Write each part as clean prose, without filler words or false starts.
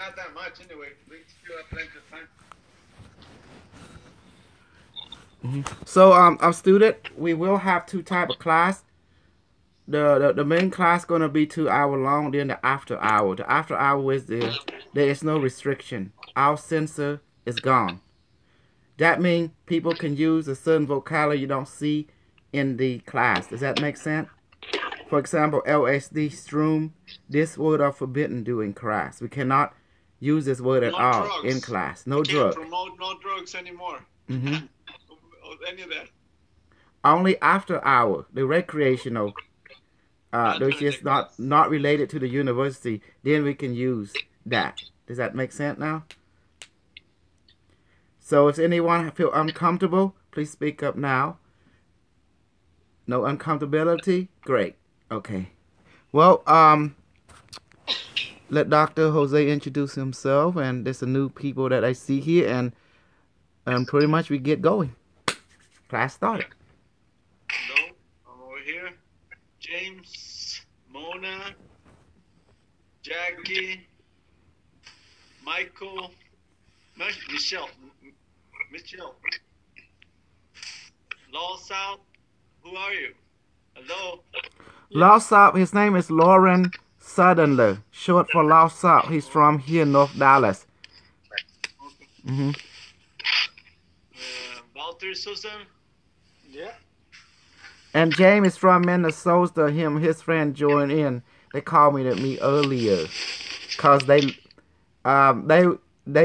not that much anyway. We still have plenty of time. So, a student, we will have two type of class. The main class gonna be 2 hour long. Then the after hour. The after hour is there is no restriction. Our censor is gone. That means people can use a certain vocabulary you don't see in the class. Does that make sense? For example, LSD, shroom, this word are forbidden during class. We cannot use this word at No all in drugs. class. We No can't drug. promote no drugs anymore. Mm-hmm. Any of that. Only after hour, the recreational, which is not related to the university, then we can use that. Does that make sense now? So if anyone feel uncomfortable, please speak up now. No uncomfortability? Great. Okay. Well, let Dr. Jose introduce himself, and there's some new people that I see here, and pretty much we get going. Class started. Hello, I'm over here. James, Mona, Jackie, Michael, Michelle, Law South. Who are you? Hello. Lausap, his name is Lauren Sutherland, short for Lausap. He's from here, North Dallas. Okay. Mm-hmm. Walter Susan. Yeah. And James is from Minnesota. His friend joined in. They called me earlier, cause they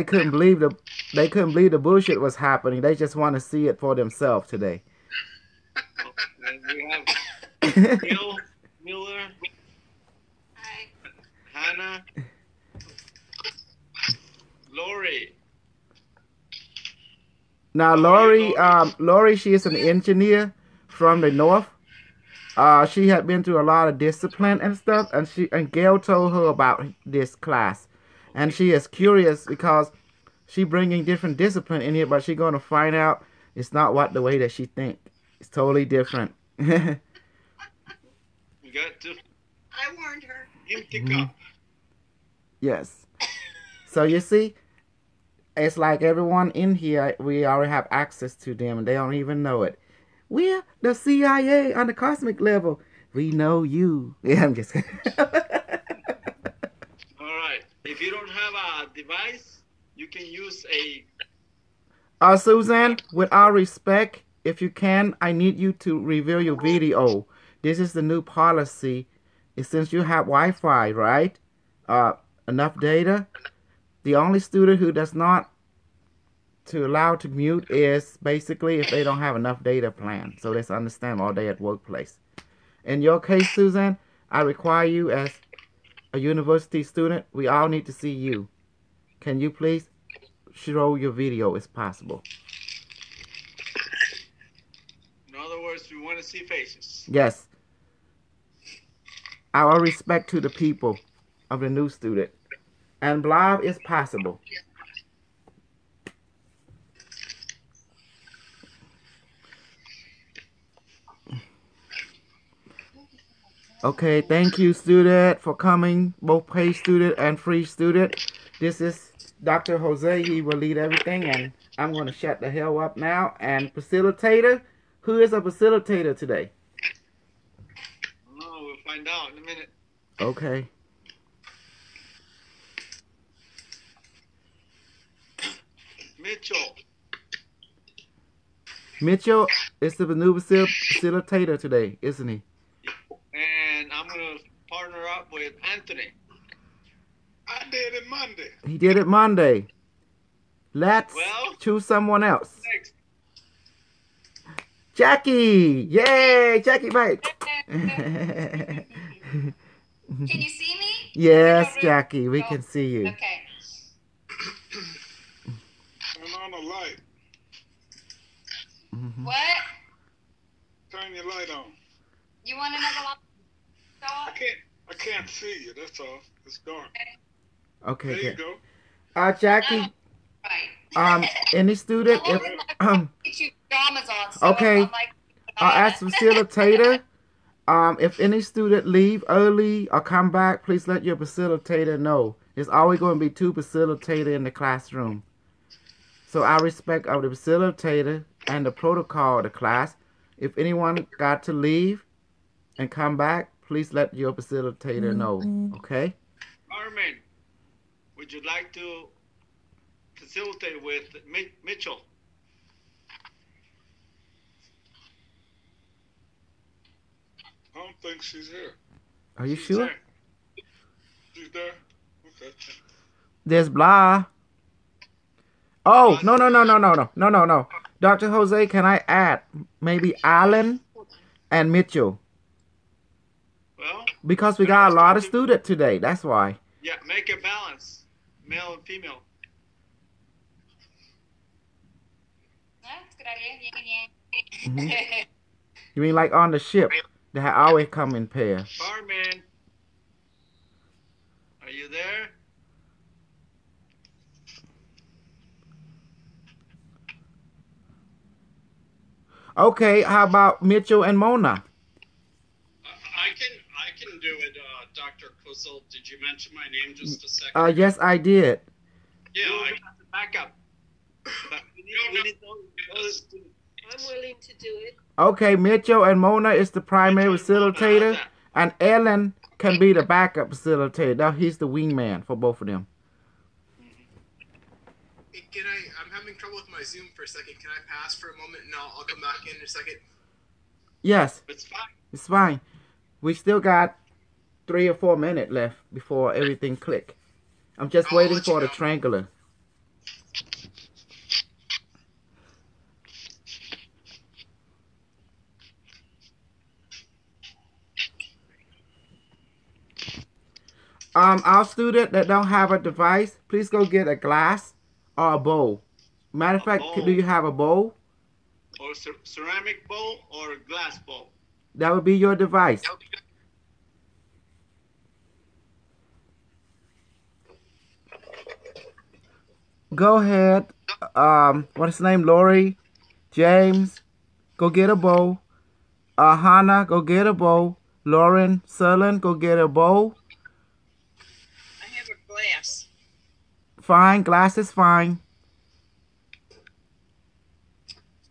couldn't believe the bullshit was happening. They just want to see it for themselves today. And we have Bill Miller. Hi. Hannah. Lori. Now, Lori, she is an engineer from the north. She had been through a lot of discipline and stuff, and Gail told her about this class, and she is curious because she bringing different discipline in here, but she gonna find out it's not what the way that she think. It's totally different. We got to I warned her. empty cup. Yes. So you see, it's like everyone in here, we already have access to them, and they don't even know it. We're the CIA on the cosmic level. We know you. Yeah, I'm just kidding. All right. If you don't have a device, you can use a. Suzanne, with all respect, if you can, I need you to reveal your video. This is the new policy. Since you have Wi-Fi, right? Enough data. The only student who does not to allow to mute is basically if they don't have enough data plan. So let's understand all day at workplace. In your case, Suzanne, I require you as a university student. We all need to see you. Can you please show your video as possible? In other words, we want to see faces. Yes. Our respect to the people of the new student. And blob is possible. Okay, thank you, student, for coming, both paid student and free student. This is Dr. Jose. He will lead everything, and I'm going to shut the hell up now. And facilitator, who is a facilitator today? Oh, we'll find out in a minute. Okay. Mitchell. Mitchell is the new facilitator today, isn't he? And I'm going to partner up with Anthony. I did it Monday. He did it Monday. Let's Well, choose someone else. next. Jackie! Yay! Jackie, mate! Can you see me? Yes, Jackie, we can see you. Okay. Turn on the light. What? Turn your light on. You want another light? I can't see you. That's all. It's dark. Okay, There you good. go. Jackie, Right. any student, if Get you dramas on. So okay, I'm like, as facilitator, if any student leave early or come back, please let your facilitator know. There's always going to be 2 facilitators in the classroom. So I respect of the facilitator and the protocol of the class. If anyone got to leave and come back, please let your facilitator know, okay? Carmen, would you like to facilitate with Mitchell? I don't think she's here. Are you She's sure? there. She's there? Okay. There's blah. Oh, no. Dr. Jose, can I add maybe Allen and Mitchell? Well, Because we got a lot of students today, that's why. yeah, make a balance, male and female. That's a good idea. Mhm. You mean like on the ship? They always come in pairs. Carmen, are you there? Okay, how about Mitchell and Mona? I can do it, Dr. Kuzel. Did you mention my name just a second? Yes, I did. Yeah, You I, have to back up. But we need those two. I'm willing to do it. Okay, Mitchell and Mona is the primary Mitchell and Mona, facilitator, how's that? and Ellen can be the backup facilitator. Now he's the wingman for both of them. Hey, I'm having trouble with my Zoom for a second. Can I pass for a moment and I'll come back in a second? Yes, It's fine. it's fine. We still got 3 or 4 minutes left before everything click. I'm just I'll waiting let you for the know. triangular. Our student that don't have a device, please go get a glass or a bowl. Matter of A fact, bowl. do you have a bowl? Or ceramic bowl or glass bowl. That would be your device. Go ahead. What's his name? Lori, James, go get a bowl. Hannah, go get a bowl. Lauren, Sullen, go get a bowl. I have a glass. Fine, glass is fine.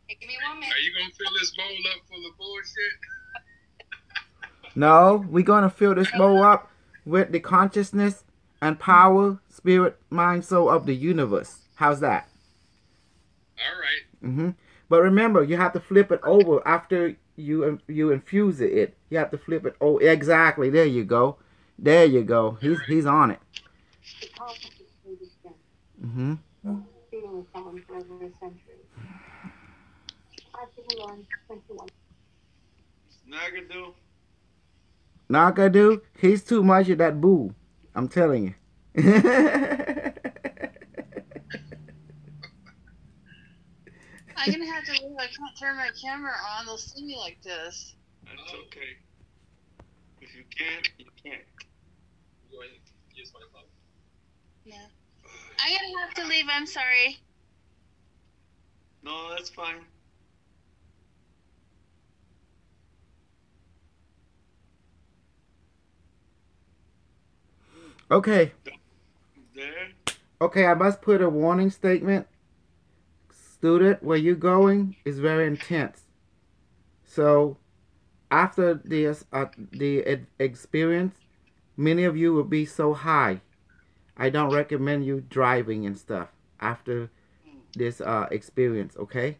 Hey, give me 1 minute. Are you going to fill this bowl up full of bullshit? No, we're gonna fill this bowl up with the consciousness and power, spirit, mind, soul of the universe. How's that? All right. But remember, you have to flip it over after you infuse it. You have to flip it over. Exactly. There you go. There you go. He's on it. Mm-hmm. Nagadu. Nagadu, he's too much of that boo. I'm telling you. I'm gonna have to leave. I can't turn my camera on. They'll see me like this. That's okay. If you can't, you can't. You want to use my phone? Yeah. I'm gonna have to leave. I'm sorry. No, that's fine. Okay. There. Okay, I must put a warning statement. Student, where you going is very intense. So, after this, experience, many of you will be so high. I don't recommend you driving and stuff after this experience, okay?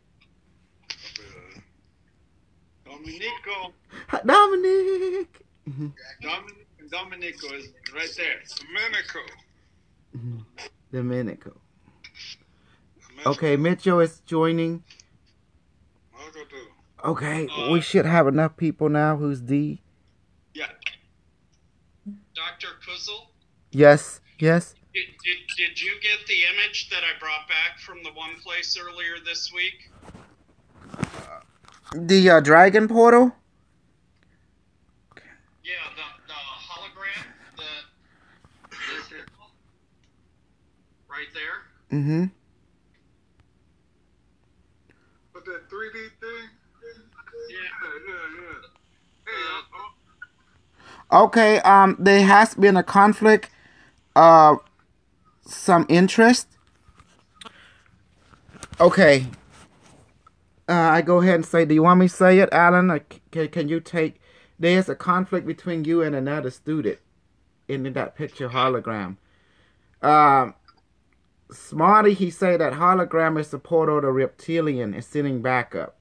Dominico. Dominic! Dominico is right there. Domenico. Domenico. Okay, Mitchell is joining. I'll go do. Okay, we should have enough people now. Who's D? Yeah. Dr. Kuzel, Yes. did you get the image that I brought back from the one place earlier this week? The Dragon Portal? Yeah, the hologram, right there. Mm-hmm. But that 3D thing? Yeah. Hey, Okay, there has been a conflict some interest. Okay. I go ahead and say, do you want me to say it, Alan? Or can you take... There's a conflict between you and another student in that picture hologram. Smarty, he said that hologram is the portal to reptilian is sitting back up.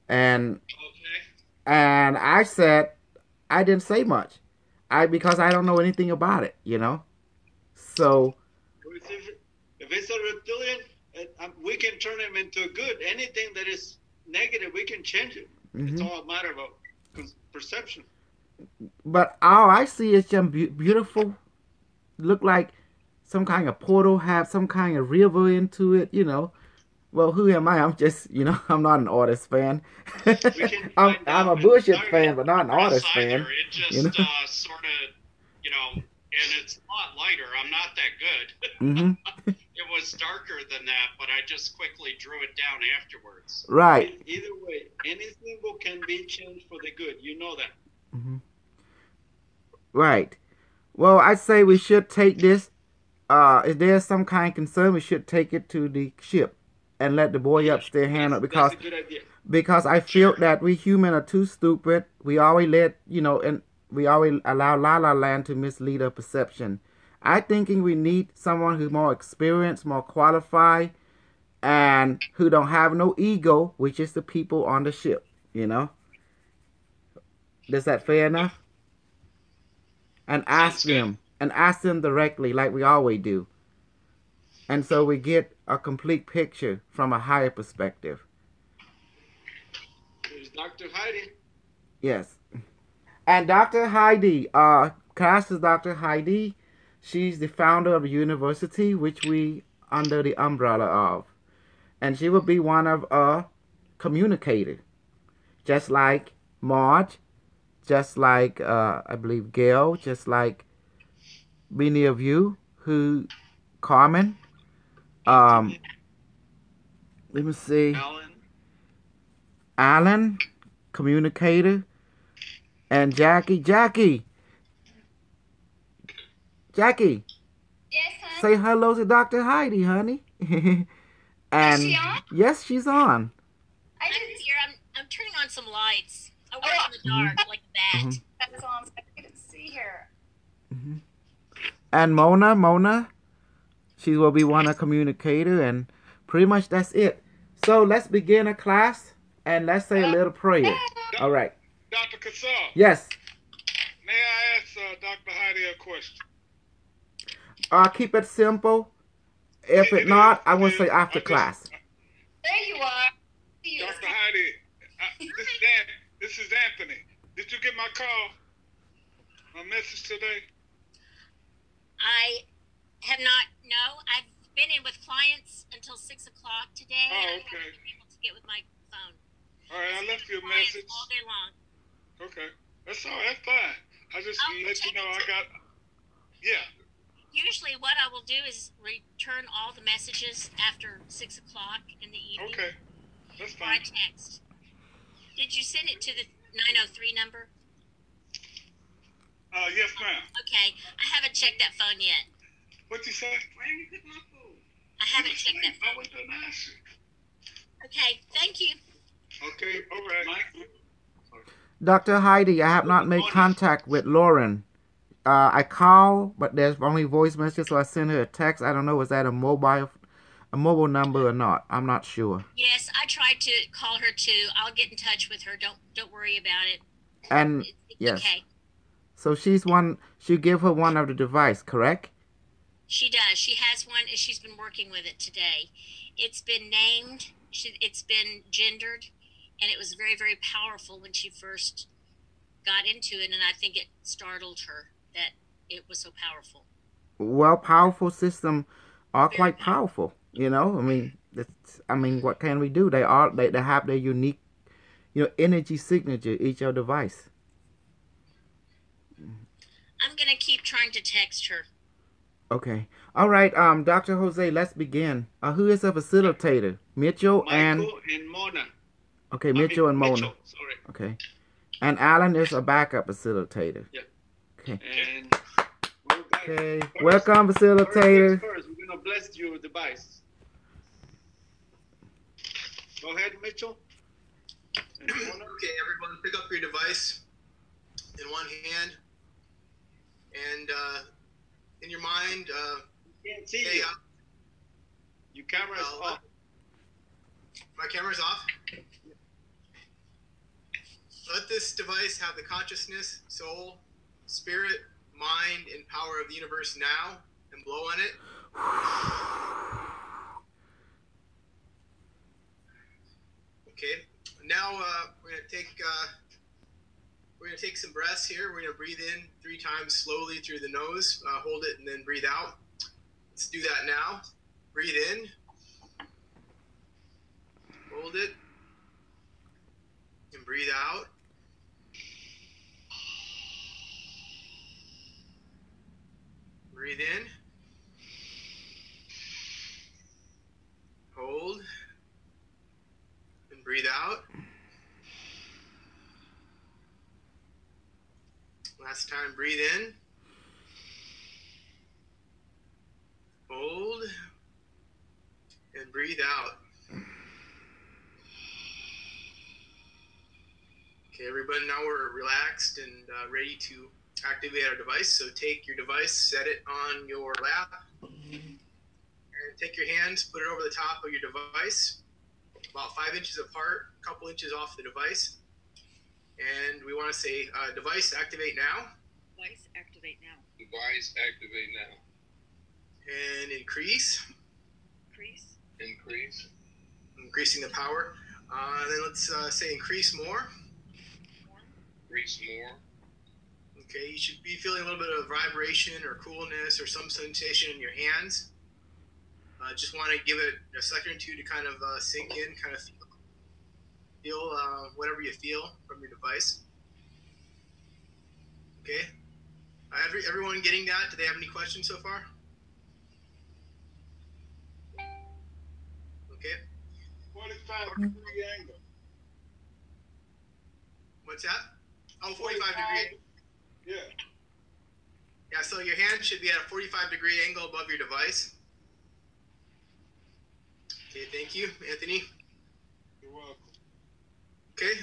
And I said, I didn't say much. Because I don't know anything about it, you know? So... If it's a reptilian, we can turn him into good. Anything that is negative, we can change it. Mm-hmm. It's all a matter of perception. But all I see is just beautiful. Look like some kind of portal, have some kind of river into it, you know. Well, who am I? I'm just, you know, I'm not an artist fan. I'm a bullshit fan, but not an artist fan. It just you know? Sort of, you know, and it's a lot lighter. I'm not that good. Mm-hmm. It was darker than that, but I just quickly drew it down afterwards. Right. Either way, any symbol can be changed for the good. You know that. Mm-hmm. Right. Well, I say we should take this. If there's some kind of concern, we should take it to the ship and let the boy upstairs handle it, that's a good idea. Because I feel that we human are too stupid. We always we always allow La La Land to mislead our perception. I thinking we need someone who's more experienced, more qualified, and who don't have no ego, which is the people on the ship, you know? Is that fair enough? And ask them directly like we always do. And so we get a complete picture from a higher perspective. There's Dr. Heidi. Yes. And Dr. Heidi, class is Dr. Heidi. She's the founder of the university, which we under the umbrella of. And she will be one of our communicators. Just like Marge, just like, I believe, Gail, just like many of you who, Carmen, let me see, Alan, communicator, and Jackie. Jackie! Yes, honey. Say hello to Dr. Heidi, honey. And Is she on? yes, she's on. I didn't Here, I'm turning on some lights. I work in the dark like that. Mm-hmm. that was on. So I couldn't see her. Mm-hmm. And Mona, she will be one of communicator, and pretty much that's it. So let's begin a class, and let's say a little prayer. All right. Dr. Kassar, Yes. may I ask Dr. Heidi a question? Keep it simple. If it not, I will say after class. There you are. Dr. Heidi, this is Anthony. Did you get my call? My message today? I have not. No, I've been in with clients until 6 o'clock today. Oh, and okay. I haven't been able to get with my phone. All right, I left you a Clients message. all day long. Okay. That's all right. That's fine. I just I'll let you check know it I too. got... Yeah. Usually, what I will do is return all the messages after 6 o'clock in the evening. Okay. That's Or I fine. text. Did you send it to the 903 number? Yes, ma'am. Okay, I haven't checked that phone yet. What'd you say? Why didn't you pick my phone? I haven't checked that I phone. went to answer. Okay, thank you. Okay, All right. Mike. Dr. Heidi, I have not made contact with Lauren. I call, but there's only voice messages, so I sent her a text. I don't know, is that a mobile number or not? I'm not sure. Yes, I tried to call her too. I'll get in touch with her. Don't worry about it. And It's yes, okay. so she give her one of the device, correct? She does. She has one, and she's been working with it today. It's been named. It's been gendered, and it was very, very powerful when she first got into it, and I think it startled her that it was so powerful. Well, powerful system are quite powerful. You know, I mean, what can we do? They have their unique, energy signature each of device. I'm gonna keep trying to text her. Okay. All right. Dr. Jose, let's begin. Who is a facilitator? Mitchell and Mona. Okay, Mitchell and Mona. Mitchell, sorry. Okay. And Alan is a backup facilitator. Yeah. Okay. And we'll guide Okay. First- Welcome, First facilitator. things first, we're gonna bless your device. Go ahead, Mitchell. Okay, everyone, pick up your device in one hand, and in your mind, Can't see say, you. Your camera is off. my camera's off. Let this device have the consciousness, soul, spirit, mind, and power of the universe now, and blow on it. Okay. Now we're gonna take some breaths here. We're gonna breathe in 3 times slowly through the nose, hold it, and then breathe out. Let's do that now. Breathe in, hold it, and breathe out. Breathe in, hold, and breathe out. Last time, breathe in, hold, and breathe out. Okay, everybody, now we're relaxed and ready to activate our device. So take your device, set it on your lap, and take your hands, put it over the top of your device, about 5 inches apart, a couple inches off the device. And we want to say, device activate now. Device activate now. Device activate now. And increase. Increase. Increase. Increasing the power. Then let's say increase more. Increase more. Okay, you should be feeling a little bit of vibration or coolness or some sensation in your hands. Just want to give it a second or two to kind of sink in, kind of feel whatever you feel from your device. Okay, everyone getting that? Do they have any questions so far? Okay. 45-degree angle. What's that? Oh, 45 degree. Yeah. Yeah, so your hand should be at a 45-degree angle above your device. Okay, thank you, Anthony. You're welcome. Okay,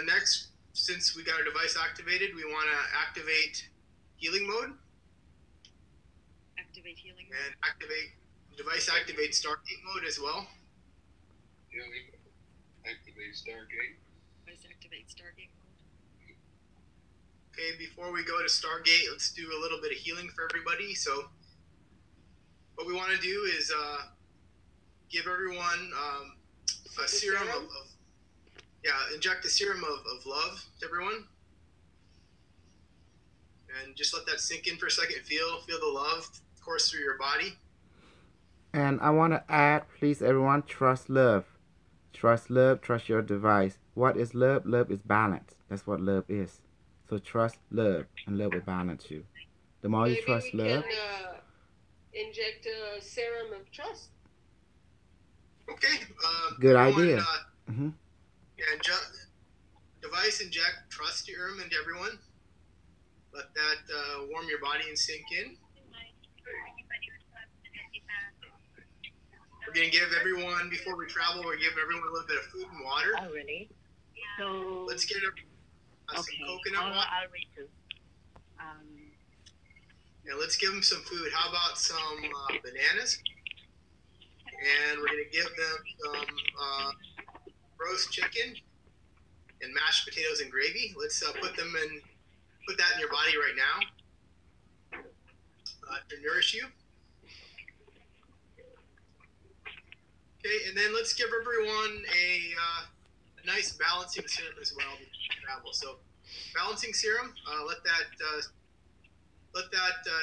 next, since we got our device activated, we want to activate healing mode. Activate healing. And activate Stargate mode as well. Healing. Activate Stargate. Device activate Stargate mode. Okay, before we go to Stargate, let's do a little bit of healing for everybody. So what we want to do is give everyone a serum of inject a serum of love to everyone. And just let that sink in for a second. Feel the love course through your body. And I want to add, please, everyone, trust love. Trust love, trust your device. What is love? Love is balance. That's what love is. So trust love, and love will balance you. The more you trust love. Inject a serum of trust. Okay. Good everyone, idea. Device inject trust serum into everyone. Let that warm your body and sink in. We're going to give everyone, before we travel, we're giving everyone a little bit of food and water. Oh, really? So, Let's get some coconut water. I'll read too. Yeah, let's give them some food. How about some bananas? And we're going to give them some roast chicken and mashed potatoes and gravy. Let's put that in your body right now to nourish you. Okay, and then let's give everyone a nice balancing serum as well before you travel. So, balancing serum, let that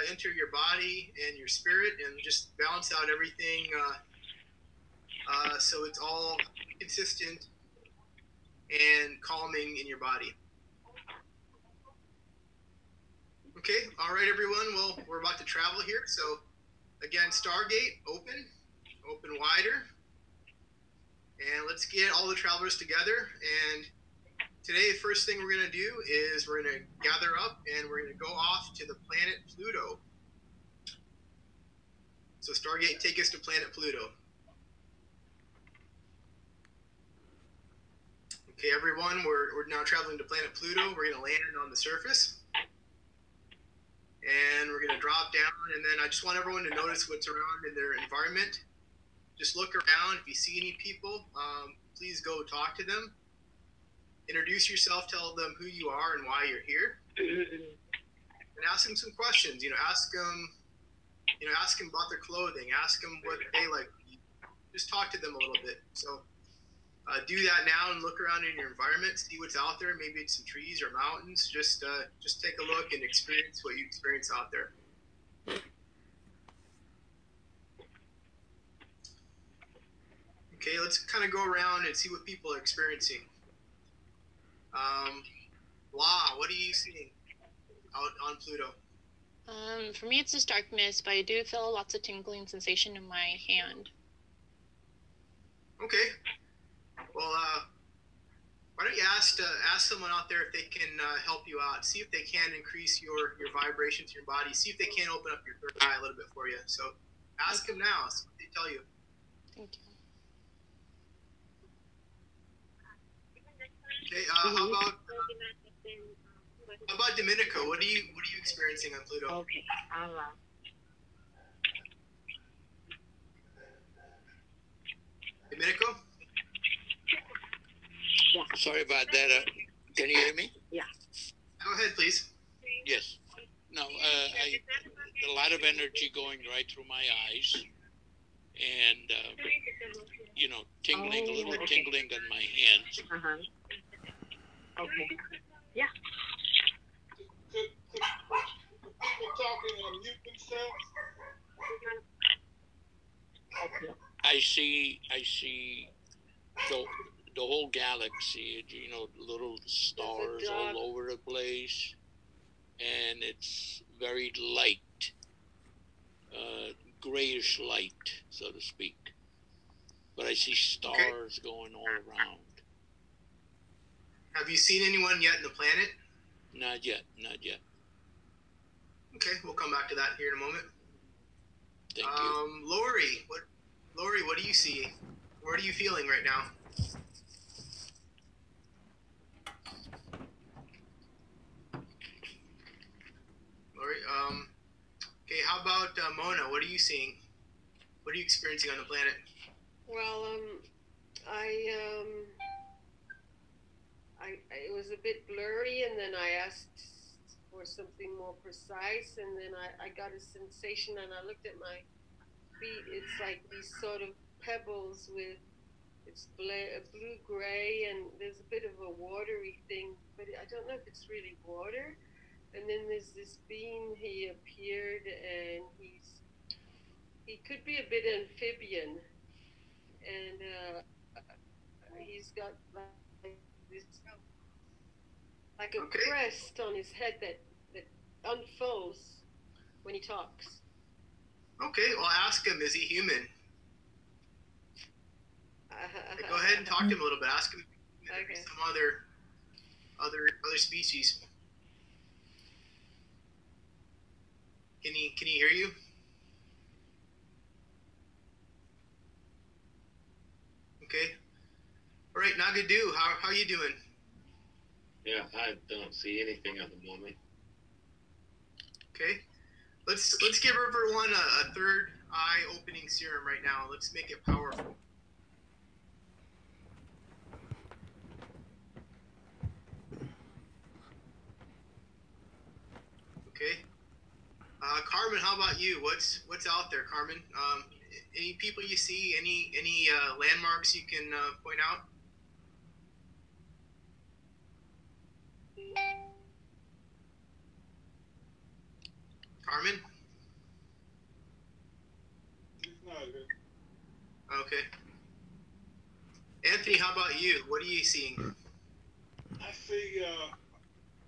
enter your body and your spirit, and just balance out everything so it's all consistent and calming in your body. Okay, all right, everyone. Well, we're about to travel here. So, again, Stargate, open wider. And let's get all the travelers together. And today, the first thing we're going to do is we're going to gather up and we're going to go off to the planet Pluto. So Stargate, take us to planet Pluto. Okay, everyone, we're now traveling to planet Pluto. We're going to land on the surface. And we're going to drop down, and then I just want everyone to notice what's around in their environment. Just look around. If you see any people, please go talk to them. Introduce yourself, tell them who you are and why you're here. And ask them some questions. Ask them about their clothing. Ask them what they like. Just talk to them a little bit. So do that now and look around in your environment, see what's out there. Maybe it's some trees or mountains. Just take a look and experience what you experience out there. Okay, let's kind of go around and see what people are experiencing. La, what are you seeing out on Pluto? For me, it's just darkness, but I do feel lots of tingling sensation in my hand. Okay. Well, why don't you ask someone out there if they can help you out? See if they can increase your vibrations in your body. See if they can open up your third eye a little bit for you. So ask them now. See what they tell you. Thank you. Okay. How about Domenico? What are you experiencing on Pluto? Okay. Domenico? Yeah. Sorry about that. Can you hear me? Yeah. Go ahead, please. Yes. No, a lot of energy going right through my eyes, and tingling, a little tingling on my hands. Okay. Yeah. Could people talking mute themselves? Okay. I see the whole galaxy, little stars all over the place, and it's very light, grayish light, so to speak. But I see stars going all around. Have you seen anyone yet in the planet? Not yet. Okay, we'll come back to that here in a moment. Thank you. Lori, what do you see? What are you feeling right now? Lori, okay, how about Mona? What are you seeing? What are you experiencing on the planet? Well, it was a bit blurry, and then I asked for something more precise, and then I got a sensation, and I looked at my feet. It's like these sort of pebbles with it's blue-gray, and there's a bit of a watery thing, but I don't know if it's really water. And then there's this being. He appeared, and he could be a bit amphibian, and he's got like this, like a crest on his head that unfolds when he talks. Okay, well, ask him, is he human? Go ahead and talk to him a little bit. Ask him if there's some other species. Can he hear you? Okay. All right, Nagadu, how are you doing? Yeah, I don't see anything at the moment. Okay. Let's give everyone a third eye opening serum right now. Let's make it powerful. Okay. Carmen, how about you? What's out there, Carmen? Any people you see? Any landmarks you can point out? Carmen? Okay. Anthony, how about you? What are you seeing? I see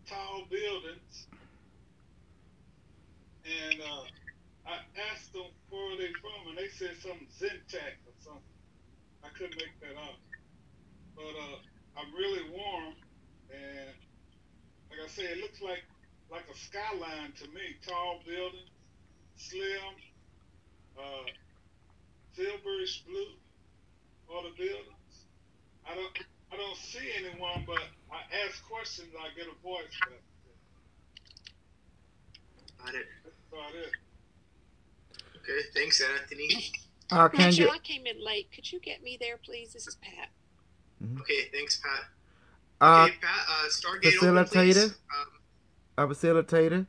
tall buildings, and I asked them where they from, and they said something Zentak or something. I couldn't make that out. But I'm really warm, and like I said, it looks like a skyline to me. Tall buildings, slim, silverish blue, all the buildings. I don't see anyone, but I ask questions, I get a voice back. Got it. That's about it. Okay, thanks, Anthony. Can Mitchell, you? I came in late. Could you get me there, please? This is Pat. Okay, thanks, Pat. Uh, Okay, Pat, Stargate open, please. Facilitator.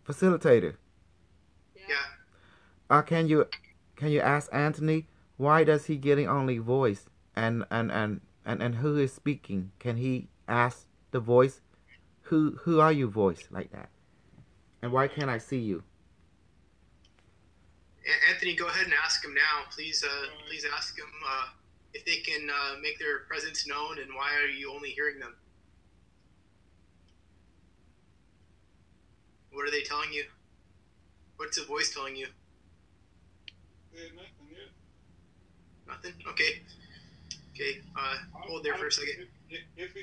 Facilitator. Yeah. Can you ask Anthony why does he getting only voice and who is speaking? Can he ask the voice who are you voice like that? And why can't I see you? Anthony, go ahead and ask him now. Please ask him if they can make their presence known, and why are you only hearing them? What are they telling you? What's the voice telling you? Nothing yet. Nothing? Okay. Okay. Hold there for a second. If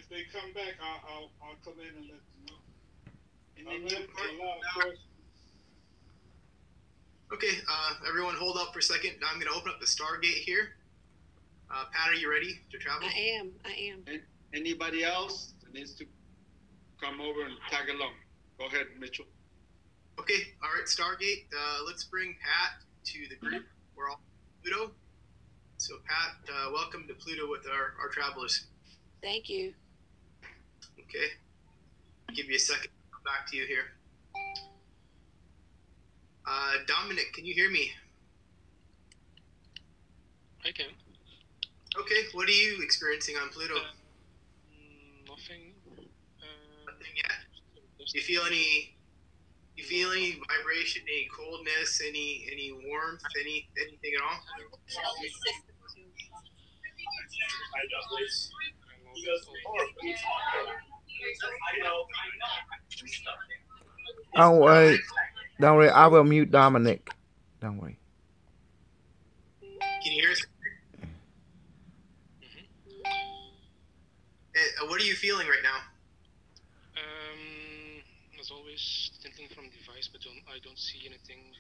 they come back, I'll come in and let you know. And then okay. Everyone, hold up for a second. Now I'm going to open up the Stargate here. Pat, are you ready to travel? I am. And anybody else that needs to come over and tag along? Go ahead, Mitchell. Okay. All right, Stargate. Let's bring Pat to the group. We're all Pluto. So, Pat, welcome to Pluto with our travelers. Thank you. Okay. I'll give you a second to come back to you here. Dominic, can you hear me? I can. Okay. What are you experiencing on Pluto? Nothing. Nothing yet. Do you feel any vibration, any coldness, any warmth, anything at all? Oh wait, don't worry. I will mute Dominic. Don't worry. Can you hear us? What are you feeling right now? As always, tingling from device, but I don't see anything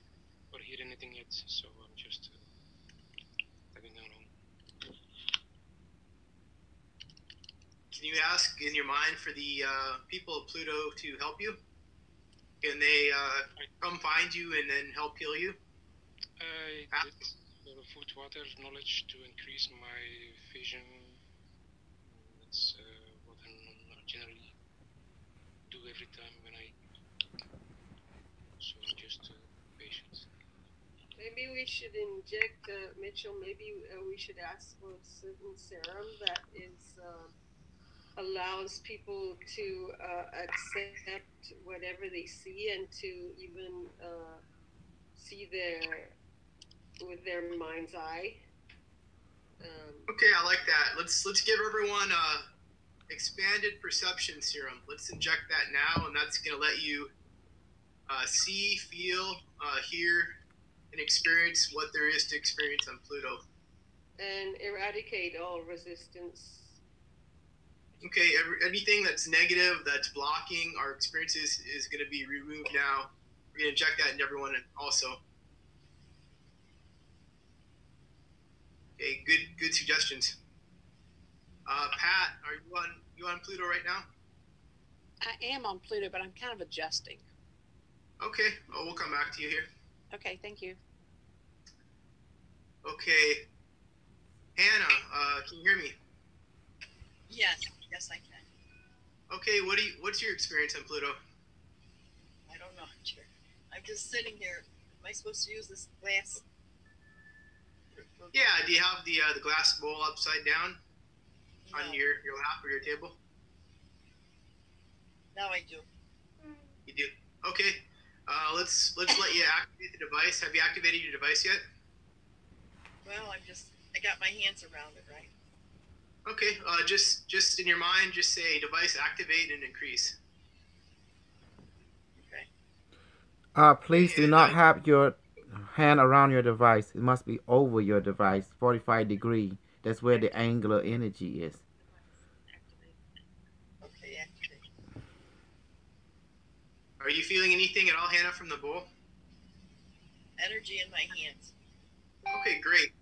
or hear anything yet, so I'm just tagging along. Can you ask in your mind for the people of Pluto to help you? Can they come find you and then help heal you? I did food, water, knowledge to increase my vision. That's what I generally do every time when I. So I'm just patient. Maybe we should inject, Mitchell, maybe we should ask for a certain serum that is allows people to accept whatever they see and to even see with their mind's eye. Okay, I like that. Let's give everyone expanded perception serum. Let's inject that now, and that's going to let you see, feel, hear, and experience what there is to experience on Pluto. And eradicate all resistance. Okay, anything that's negative, that's blocking our experiences is going to be removed now. We're going to inject that into everyone also. Okay, good suggestions. Pat, are you on Pluto right now? I am on Pluto, but I'm kind of adjusting. Okay, we'll come back to you here. Okay, thank you. Okay, Hannah, can you hear me? Yes, I can. Okay, what's your experience on Pluto? I don't know, Chair. I'm just sitting here. Am I supposed to use this glass? Yeah, do you have the glass bowl upside down on your lap or your table? Now I do. You do? Okay. Let's let you activate the device. Have you activated your device yet? Well, I got my hands around it, right? Okay, just in your mind, just say device activate and increase. Okay. Please do not have your hand around your device. It must be over your device, 45 degrees. That's where the angular energy is. Okay, activate. Are you feeling anything at all, Hannah, from the bowl? energy in my hands. Okay, great.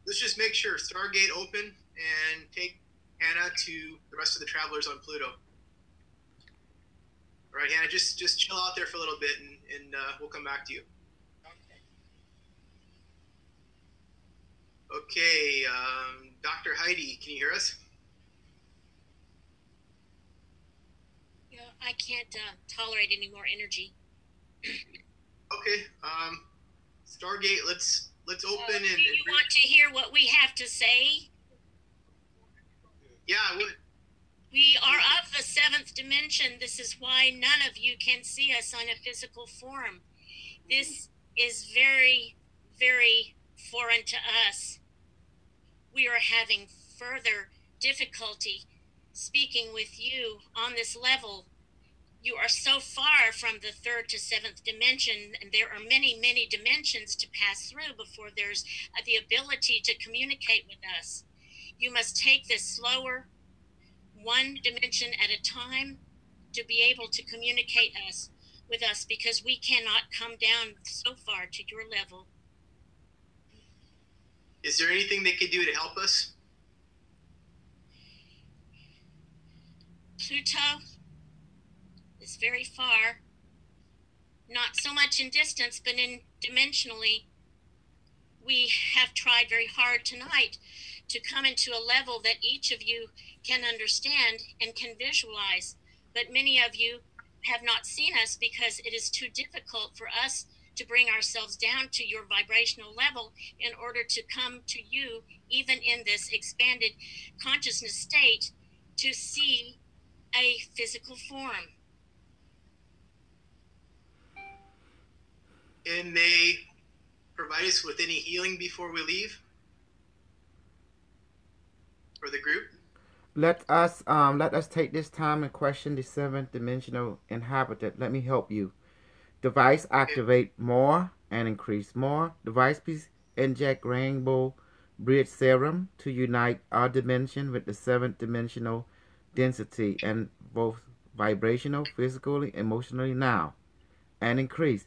Let's just make sure Stargate open and take Hannah to the rest of the travelers on Pluto. All right, Hannah, just chill out there for a little bit, and we'll come back to you. Okay, Dr. Heidi, can you hear us? You know, I can't tolerate any more energy. Okay, Stargate, let's open Do you want to hear what we have to say? Yeah, I would. We are of the seventh dimension. This is why none of you can see us on a physical form. This is very, very foreign to us. We are having further difficulty speaking with you on this level. You are so far from the third to seventh dimension, and there are many, many dimensions to pass through before there's the ability to communicate with us. You must take this slower, one dimension at a time, to be able to communicate with us, because we cannot come down so far to your level. Is there anything they could do to help us? Pluto is very far, not so much in distance, but in dimensionally. We have tried very hard tonight to come into a level that each of you can understand and can visualize, but many of you have not seen us because it is too difficult for us to bring ourselves down to your vibrational level in order to come to you, even in this expanded consciousness state, to see a physical form. Can they provide us with any healing before we leave? For the group? Let us take this time and question the seventh dimensional inhabitant. Let me help you. Device activate more and increase more. Device please inject rainbow bridge serum to unite our dimension with the seventh dimensional density and both vibrational, physically, emotionally now. And increase.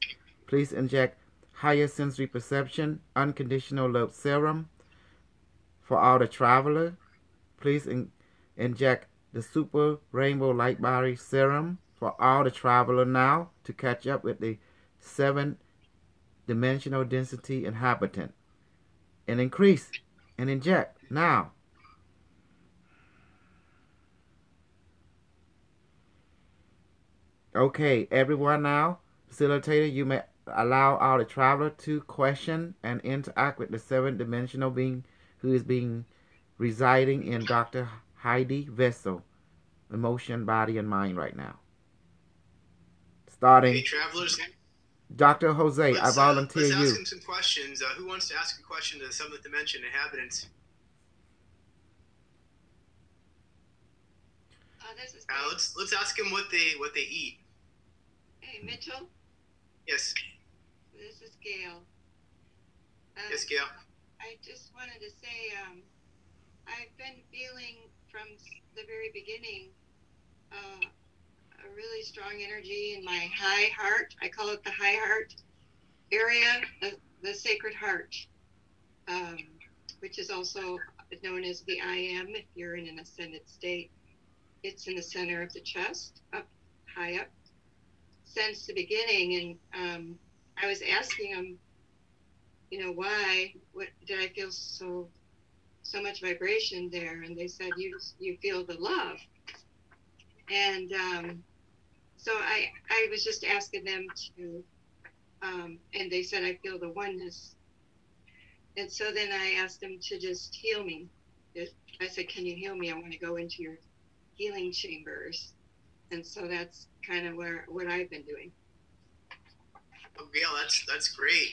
Please inject higher sensory perception, unconditional love serum for all the traveler. Please inject the super rainbow light body serum for all the traveler now to catch up with the seventh dimensional density inhabitant. And increase and inject now. Okay, everyone now, facilitator, you may allow our traveler to question and interact with the seventh dimensional being who is being residing in Dr. Heidi vessel, emotion, body, and mind right now. Starting. Okay, travelers. Dr. Jose, I volunteer you. Let's ask him some questions. Who wants to ask a question to the seventh dimension inhabitants? Let's ask them what they eat. Hey, Mitchell. Yes. This is Gail. Yes, Gail. I just wanted to say I've been feeling from the very beginning a really strong energy in my high heart. I call it the high heart area, the sacred heart, which is also known as the I am if you're in an ascended state. It's in the center of the chest, up high up, since the beginning. And I was asking them, why? What did I feel so much vibration there? And they said, you feel the love. And so I was just asking them to, and they said, I feel the oneness. And so then I asked them to just heal me. I said, can you heal me? I want to go into your healing chambers. And so that's kind of what I've been doing. Oh, Gail, that's great.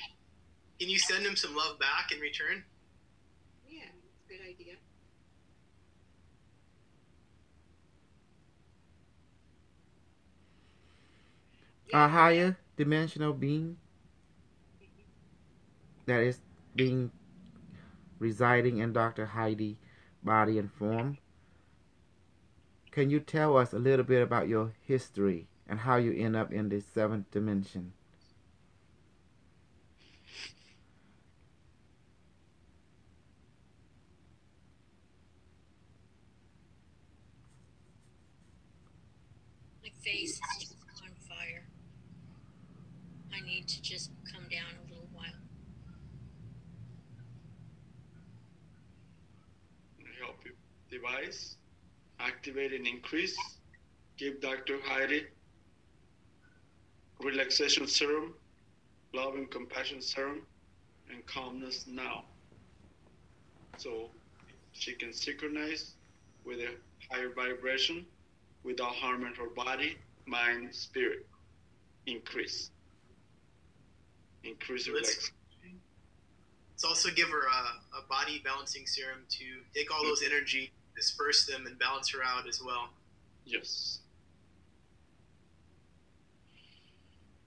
Can you send him some love back in return? Yeah, it's a good idea. A higher dimensional being that is being residing in Dr. Heidi body and form. Can you tell us a little bit about your history and how you end up in the seventh dimension? face is just on fire. I need to just come down a little while. Help you. Device, activate and increase. Give Dr. Heidi relaxation serum, love and compassion serum, and calmness now. So she can synchronize with a higher vibration without harming her body, mind, spirit. Increase relaxation. Let's also give her a body balancing serum to take all those energy, disperse them, and balance her out as well. Yes.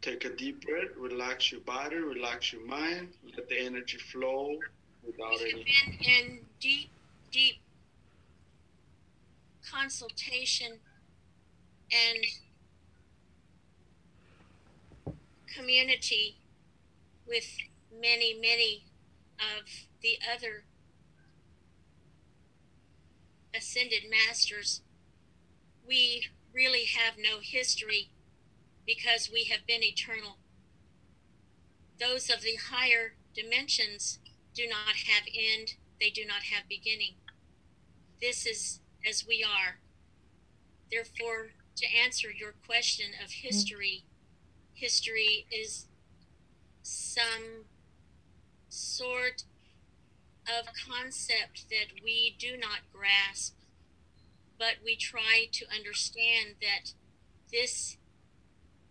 Take a deep breath, relax your body, relax your mind, let the energy flow without We've any. been in deep consultation and community with many of the other ascended masters. We really have no history because we have been eternal. Those of the higher dimensions do not have end, they do not have beginning. This is as we are. Therefore, to answer your question of history, history is some sort of concept that we do not grasp, but we try to understand that this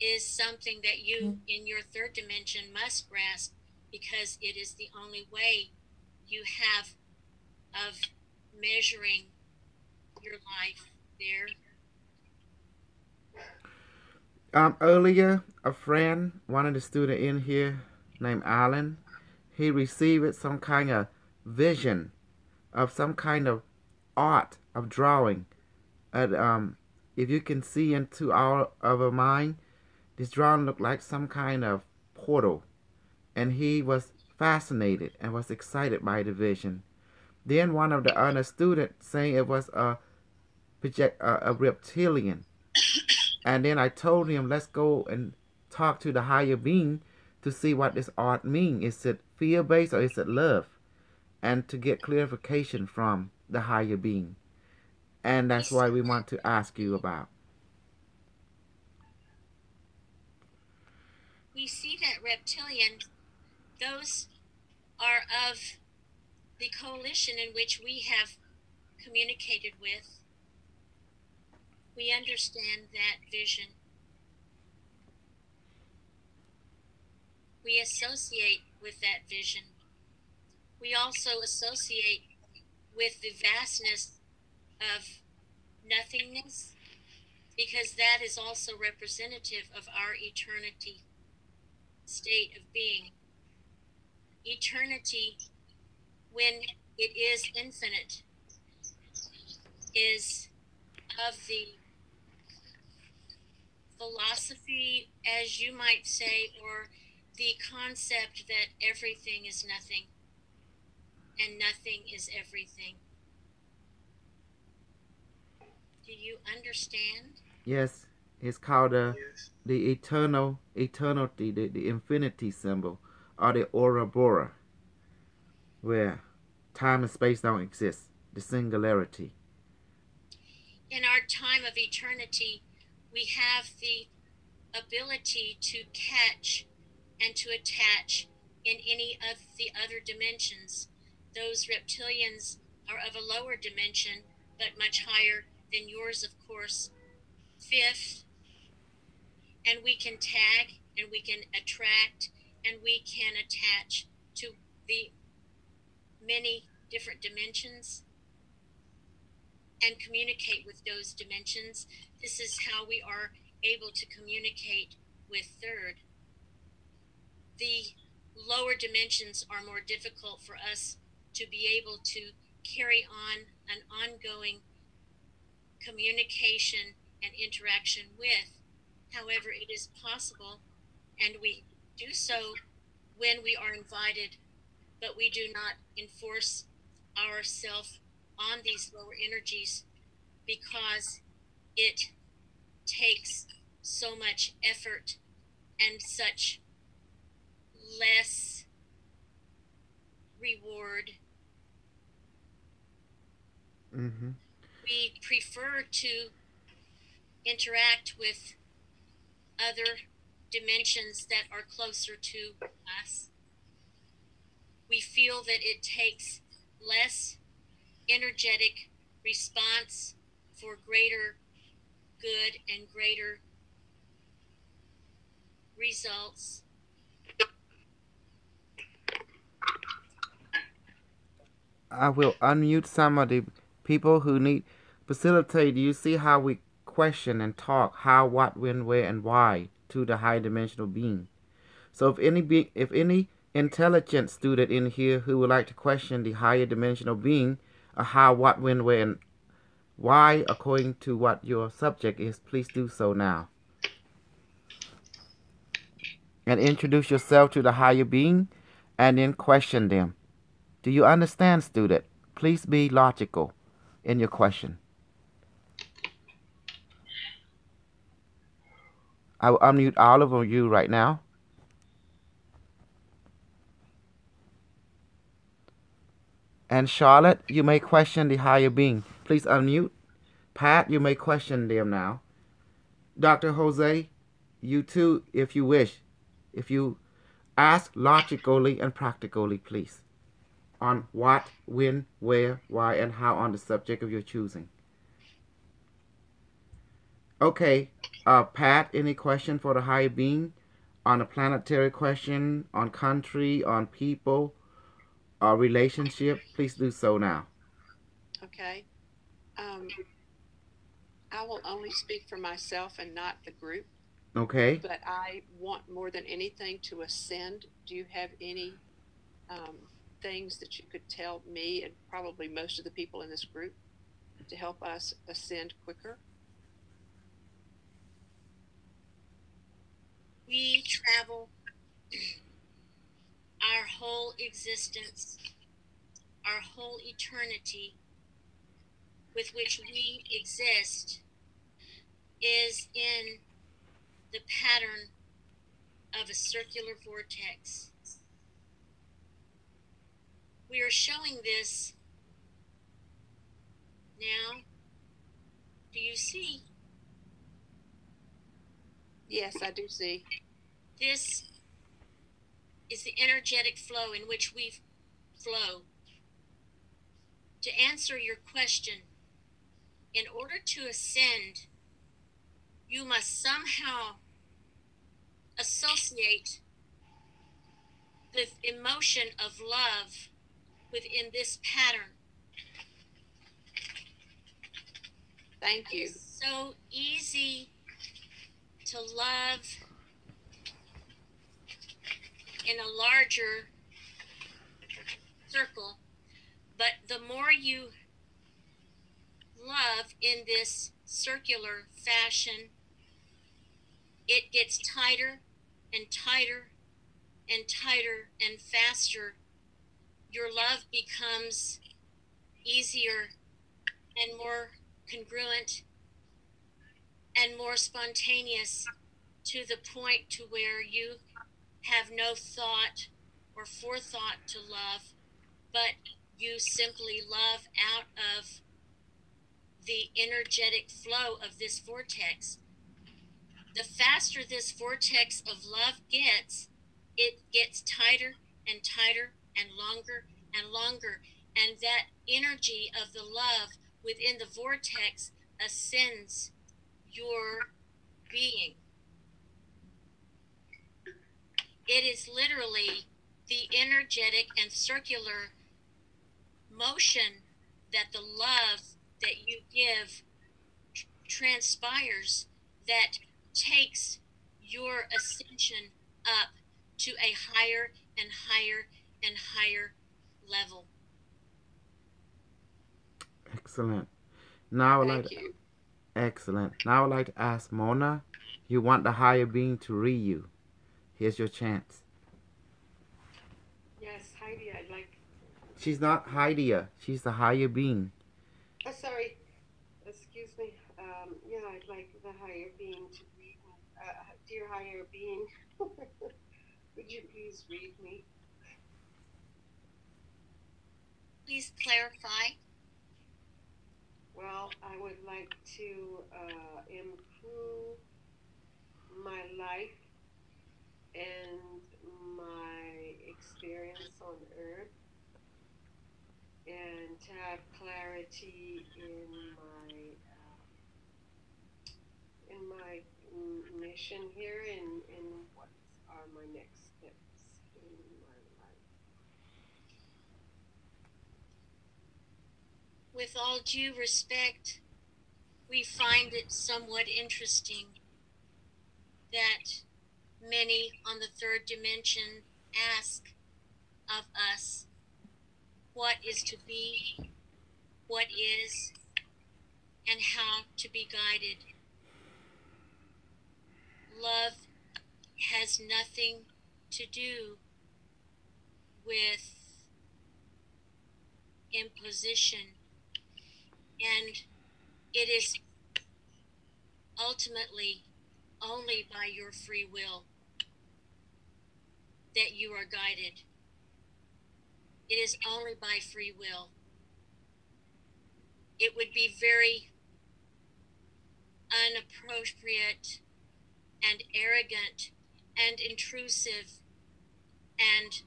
is something that you in your third dimension must grasp, because it is the only way you have of measuring your life there. Earlier, a friend, one of the students in here named Alan, he received some kind of vision of some kind of art of drawing. And if you can see into our mind, this drawing looked like some kind of portal. And he was fascinated and was excited by the vision. Then one of the other students saying it was a reptilian. And then I told him, let's go and talk to the higher being to see what this art means. Is it fear-based or is it love? And to get clarification from the higher being. And that's why we want to ask you about. We see that reptilian, those are of the coalition in which we have communicated with. We understand that vision. We associate with that vision. We also associate with the vastness of nothingness, because that is also representative of our eternity state of being. Eternity, when it is infinite, is of the philosophy, as you might say, or the concept that everything is nothing and nothing is everything. Do you understand? Yes, it's called the eternity, the infinity symbol, or the Ouroboros, where time and space don't exist, the singularity. In our time of eternity, we have the ability to catch and to attach in any of the other dimensions. Those reptilians are of a lower dimension, but much higher than yours, of course. Fifth, and we can tag and we can attract and we can attach to the many different dimensions and communicate with those dimensions. This is how we are able to communicate with third. The lower dimensions are more difficult for us to be able to carry on an ongoing communication and interaction with. However, it is possible, and we do so when we are invited, but we do not enforce ourselves on these lower energies, because it takes so much effort and such less reward. Mm-hmm. We prefer to interact with other dimensions that are closer to us. We feel that it takes less energetic response for greater good and greater results. I will unmute some of the people who need facilitate. You see how we question and talk how, what, when, where, and why to the high dimensional being. So if any intelligent student in here who would like to question the higher dimensional being, how, what, when, where, and why according to what your subject is, please do so now. And introduce yourself to the higher being and then question them. Do you understand, student? Please be logical in your question. I will unmute all of you right now. And Charlotte, you may question the higher being. Please unmute. Pat, you may question them now. Dr. Jose, you too, if you wish. If you ask logically and practically, please. On what, when, where, why, and how on the subject of your choosing. Okay, Pat, any question for the higher being on a planetary question, on country, on people, relationship? Please do so now. Okay. I will only speak for myself and not the group. Okay. But I want more than anything to ascend. Do you have any things that you could tell me and probably most of the people in this group to help us ascend quicker? We travel our whole existence, our whole eternity with which we exist is in the pattern of a circular vortex. We are showing this now. Do you see? Yes, I do see. This is the energetic flow in which we flow. To answer your question, in order to ascend, you must somehow associate the emotion of love within this pattern. Thank you. It's so easy to love in a larger circle, but the more you love in this circular fashion, it gets tighter and tighter and tighter and faster. Your love becomes easier and more congruent and more spontaneous to the point to where you have no thought or forethought to love, but you simply love out of the energetic flow of this vortex. The faster this vortex of love gets, it gets tighter and tighter and longer and longer. And that energy of the love within the vortex ascends your being. It is literally the energetic and circular motion that the love that you give transpires that takes your ascension up to a higher and higher and higher level. Excellent. Now Thank you. Excellent. Now I'd like to ask Mona, you want the higher being to read you. Here's your chance. Yes, Heidi, I'd like. She's not Heidi. She's the higher being. Oh, sorry. Excuse me. Yeah, I'd like the higher being to read me, dear higher being, would you please read me? Please clarify. Well, I would like to improve my life and my experience on earth, and to have clarity in my mission here, and what are my next steps in my life. With all due respect, we find it somewhat interesting that many on the third dimension ask of us what is to be, what is, and how to be guided. Love has nothing to do with imposition, and it is ultimately only by your free will that you are guided. It is only by free will. It would be very inappropriate and arrogant and intrusive and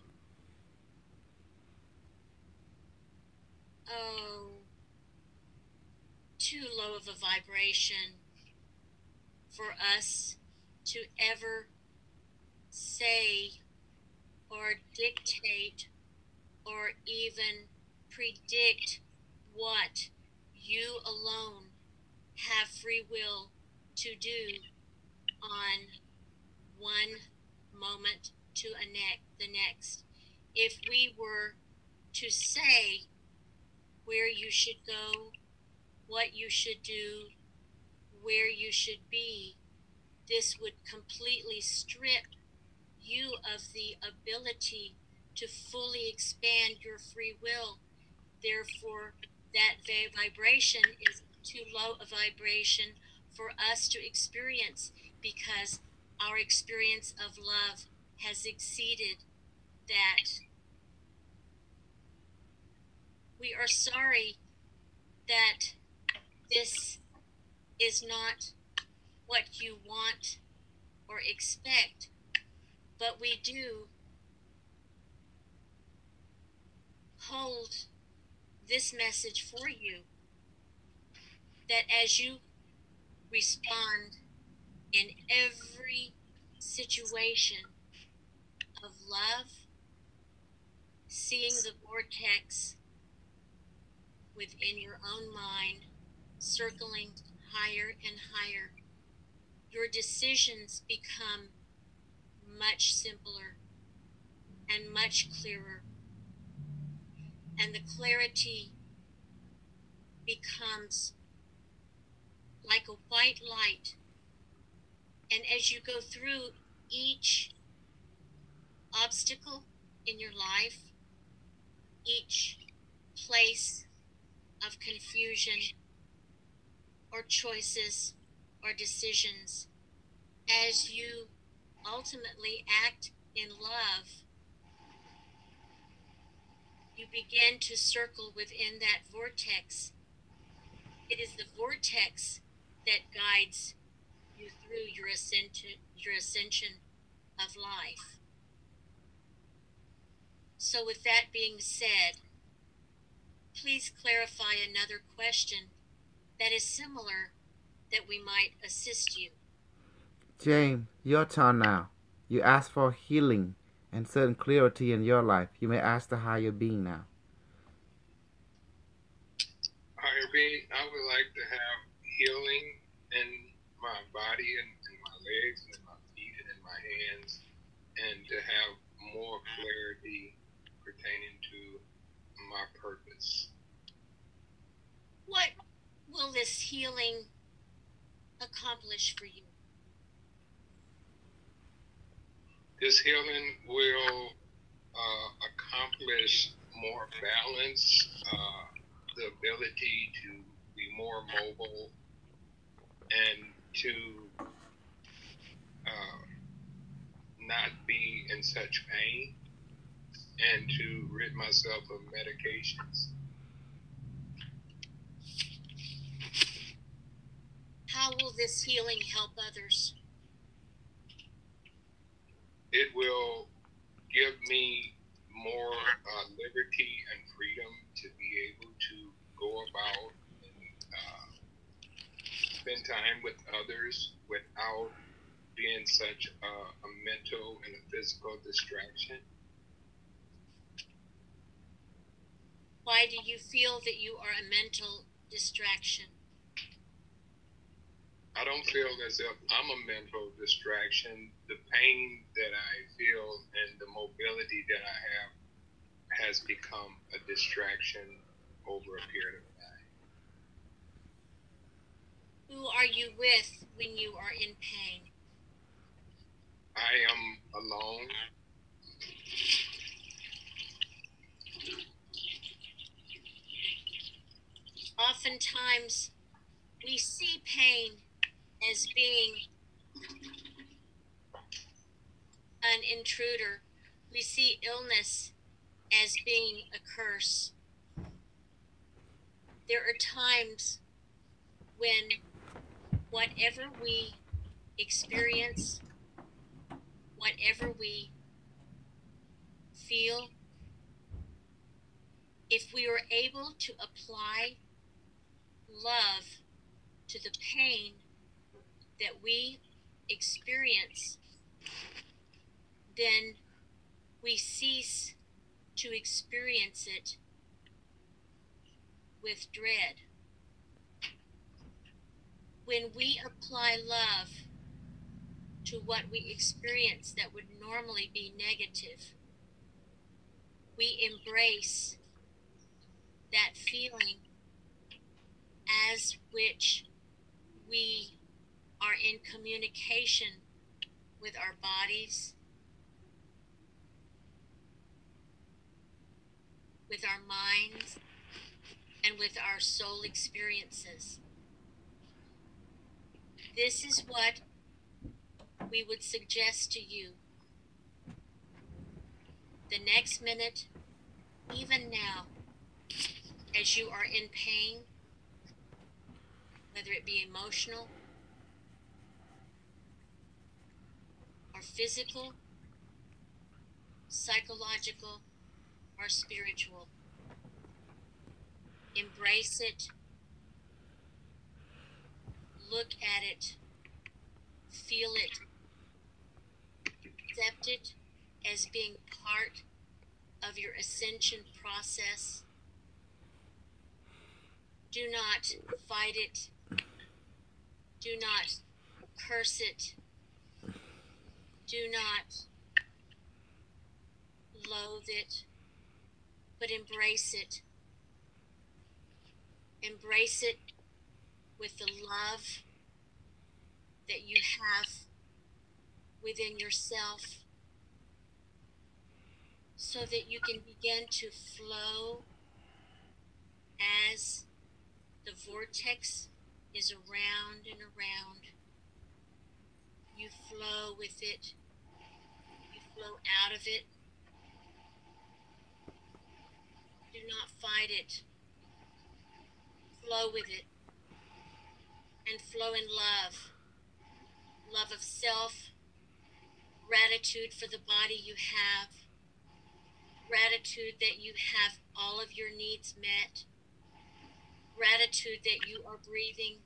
too low of a vibration for us to ever say or dictate or even predict what you alone have free will to do on one moment to the next. If we were to say where you should go, what you should do, where you should be, this would completely strip you of the ability to fully expand your free will. Therefore, that vibration is too low a vibration for us to experience, because our experience of love has exceeded that. We are sorry that this is not what you want or expect, but we do hold this message for you, that as you respond in every situation of love, seeing the vortex within your own mind, circling higher and higher, your decisions become much simpler and much clearer. And the clarity becomes like a white light. And as you go through each obstacle in your life, each place of confusion or choices or decisions, as you ultimately act in love, you begin to circle within that vortex. It is the vortex that guides you through your ascension of life. So with that being said, please clarify another question that is similar, that we might assist you. James, your turn now. You asked for healing and certain clarity in your life. You may ask the higher being now. Higher being, I would like to have healing in my body and in my legs and in my feet and in my hands, and to have more clarity pertaining to my purpose. What will this healing accomplish for you? This healing will accomplish more balance, the ability to be more mobile, and to not be in such pain and to rid myself of medications. How will this healing help others? It will give me more liberty and freedom to be able to go about and spend time with others without being such a mental and a physical distraction. Why do you feel that you are a mental distraction? I don't feel as if I'm a mental distraction. The pain that I feel and the mobility that I have has become a distraction over a period of time. Who are you with when you are in pain? I am alone. Oftentimes, we see pain as being an intruder. We see illness as being a curse. There are times when whatever we experience, whatever we feel, if we were able to apply love to the pain that we experience, then we cease to experience it with dread. When we apply love to what we experience that would normally be negative, we embrace that feeling as which we are in communication with our bodies, with our minds, and with our soul experiences. This is what we would suggest to you. The next minute, even now, as you are in pain, whether it be emotional or physical, psychological, or spiritual, embrace it, look at it, feel it, accept it as being part of your ascension process. Do not fight it. Do not curse it. Do not loathe it, but embrace it. Embrace it with the love that you have within yourself, so that you can begin to flow as the vortex is around and around. You flow with it. You flow out of it. Do not fight it. Flow with it. And flow in love. Love of self. Gratitude for the body you have. Gratitude that you have all of your needs met. Gratitude that you are breathing.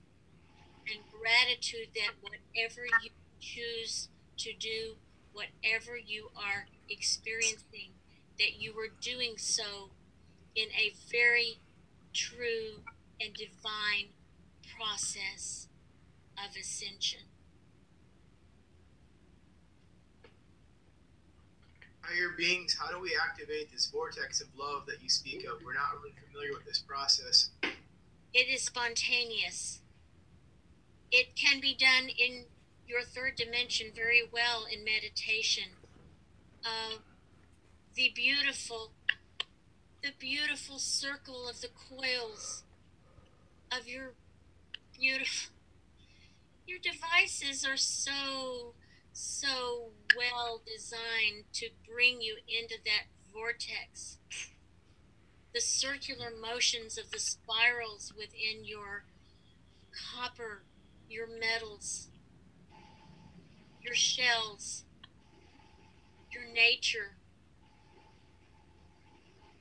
And gratitude that whatever you choose to do, whatever you are experiencing, that you are doing so in a very true and divine process of ascension. Higher beings, how do we activate this vortex of love that you speak of? We're not really familiar with this process. It is spontaneous. It can be done in your third dimension very well in meditation. The beautiful circle of the coils of your devices are so so well designed to bring you into that vortex. The circular motions of the spirals within your copper, your metals, your shells, your nature,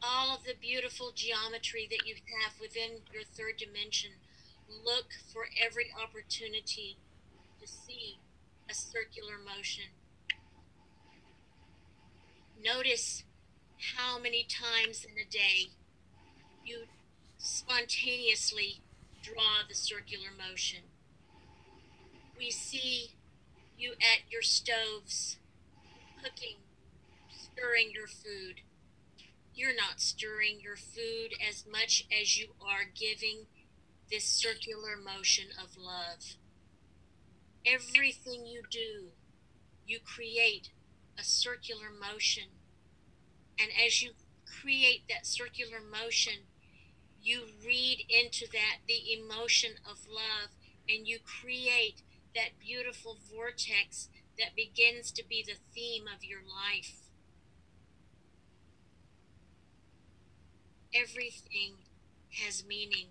all of the beautiful geometry that you have within your third dimension. Look for every opportunity to see a circular motion. Notice how many times in a day you spontaneously draw the circular motion. We see you at your stoves, cooking, stirring your food. You're not stirring your food as much as you are giving this circular motion of love. Everything you do, you create a circular motion. And as you create that circular motion, you read into that the emotion of love, and you create that beautiful vortex that begins to be the theme of your life. Everything has meaning.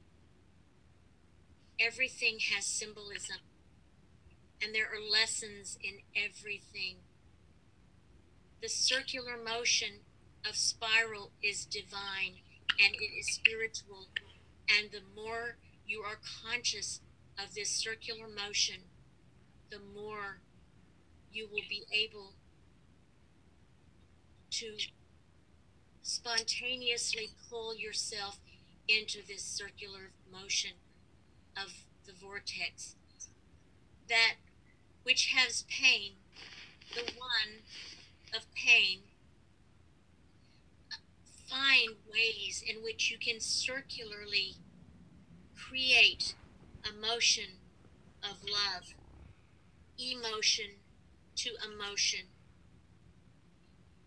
Everything has symbolism. And there are lessons in everything. The circular motion of spiral is divine, and it is spiritual. And the more you are conscious of this circular motion, the more you will be able to spontaneously pull yourself into this circular motion of the vortex. That which has pain, the one of pain, find ways in which you can circularly create a motion of love, emotion to emotion.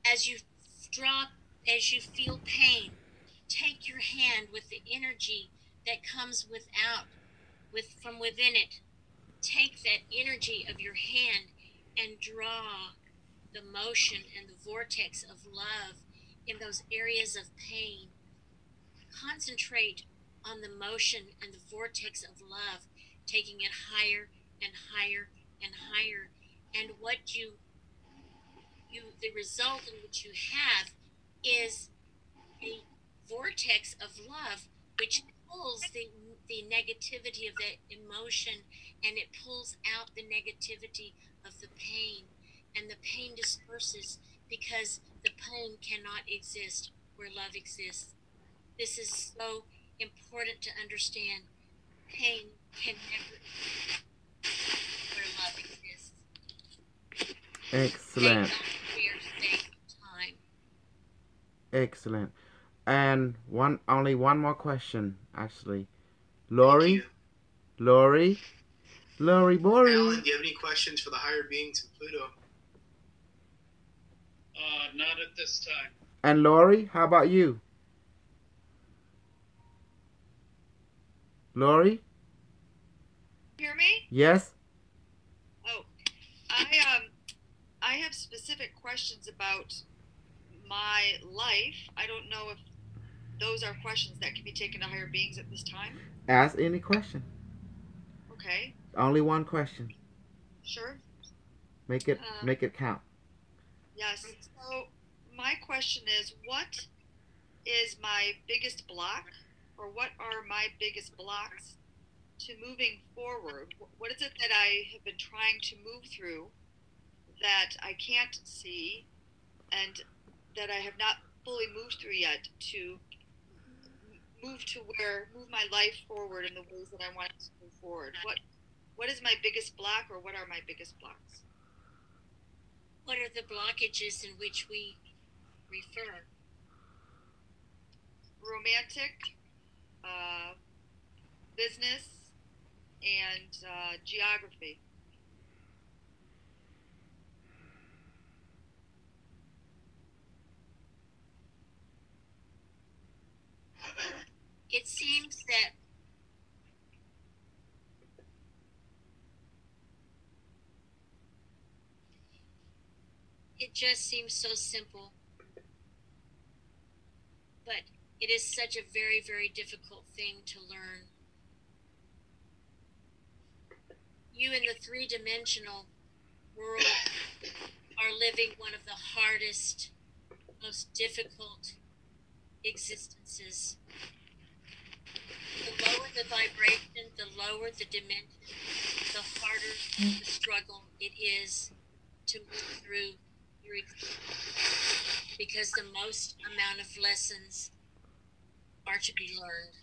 As you feel pain, take your hand with the energy that comes from within it. Take that energy of your hand and draw the motion and the vortex of love in those areas of pain. Concentrate on the motion and the vortex of love, taking it higher and higher and higher. And the result in which you have is a vortex of love, which pulls the negativity of that emotion, and it pulls out the negativity of the pain. And the pain disperses because the pain cannot exist where love exists. This is so important to understand. Pain can never exist where love exists. Excellent. Time. Excellent. And only one more question, actually. Lori? Lori? Lori Bori. Alan, do you have any questions for the higher beings in Pluto? Not at this time. And Lori, how about you? Lori? Hear me? Yes? Oh, I have specific questions about my life. I don't know if those are questions that can be taken to higher beings at this time. Ask any question. Okay. Only one question. Sure. Make it count. Yes. So my question is, what is my biggest block, or what are my biggest blocks to moving forward? What is it that I have been trying to move through that I can't see and that I have not fully moved through yet to move my life forward in the ways that I want it to move forward? What is my biggest block, or what are my biggest blocks? What are the blockages in which we refer? Romantic, business, and geography. It seems that just seems so simple, but it is such a very, very difficult thing to learn. You in the three-dimensional world are living one of the hardest, most difficult existences. The lower the vibration, the lower the dimension, the harder the struggle it is to move through your existence, because the most amount of lessons are to be learned.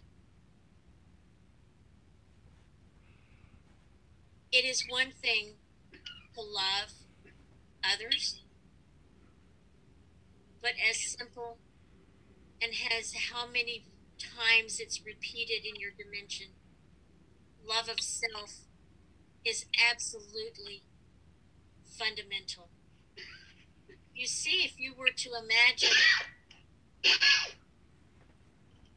It is one thing to love others, but as simple and as how many times it's repeated in your dimension, love of self is absolutely fundamental. You see, if you were to imagine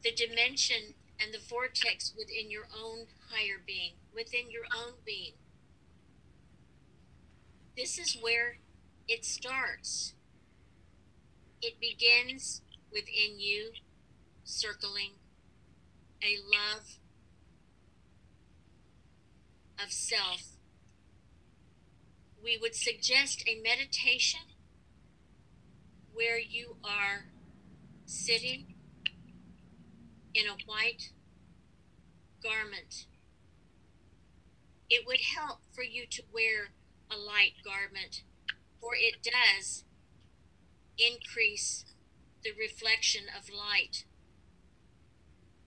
the dimension and the vortex within your own higher being, within your own being, this is where it starts. It begins within you, circling a love of self. We would suggest a meditation where you are sitting in a white garment. It would help for you to wear a light garment, for it does increase the reflection of light.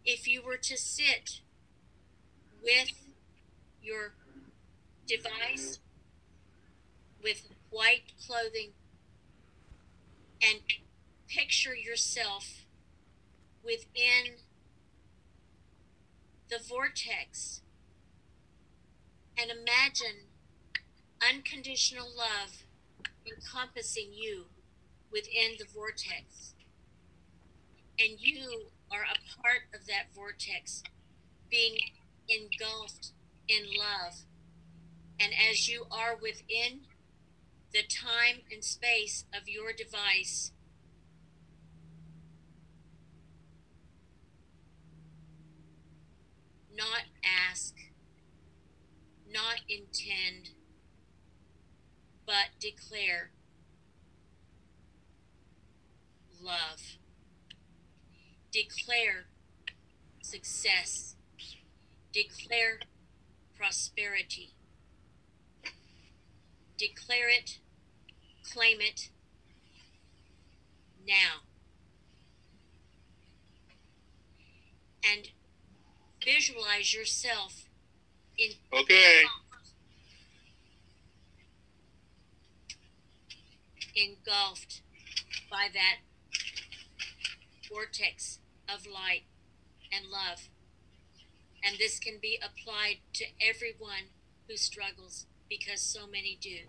If you were to sit with your device, with white clothing, and picture yourself within the vortex, and imagine unconditional love encompassing you within the vortex, and you are a part of that vortex, being engulfed in love. And as you are within the time and space of your device, not ask, not intend, but declare love. Declare success. Declare prosperity. Declare it, claim it now. And visualize yourself engulfed by that vortex of light and love. And this can be applied to everyone who struggles, because so many do.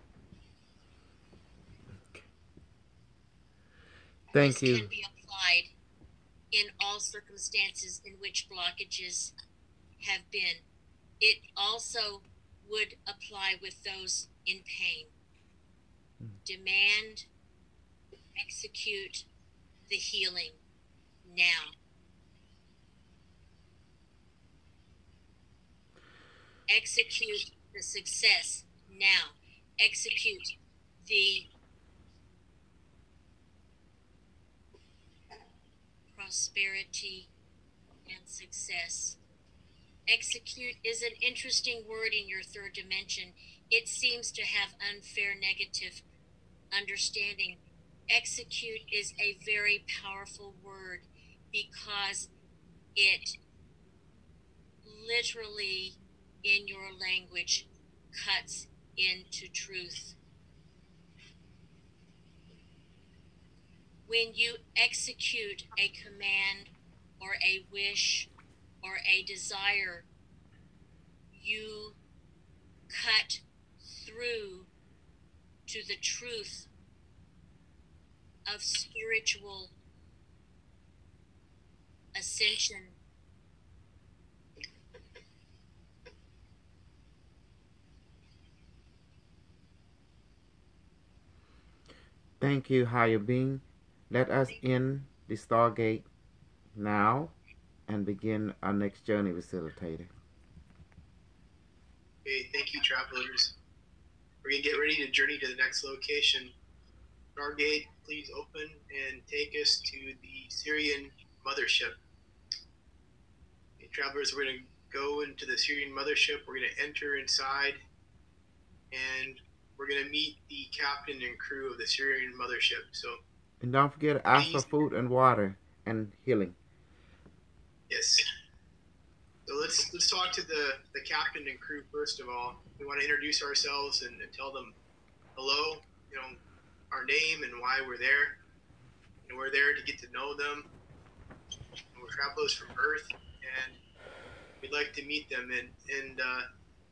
Thank you. This can be applied in all circumstances in which blockages have been. It also would apply with those in pain. Demand, execute the healing now. Execute the success now. Execute the prosperity and success. Execute is an interesting word in your third dimension. It seems to have unfair negative understanding. Execute is a very powerful word because it literally, in your language, cuts into truth. When you execute a command or a wish or a desire, you cut through to the truth of spiritual ascension. Thank you, higher being. Let us end the Stargate now and begin our next journey, facilitator. Okay, thank you, travelers. We're going to get ready to journey to the next location. Stargate, please open and take us to the Syrian mothership. Okay, travelers, we're going to go into the Syrian mothership. We're going to enter inside, and we're going to meet the captain and crew of the Syrian mothership. So, and don't forget to ask for food and water and healing. Yes. So let's talk to the captain and crew first of all. We want to introduce ourselves and tell them hello, our name and why we're there. And we're there to get to know them. And we're travelers from Earth, and we'd like to meet them. And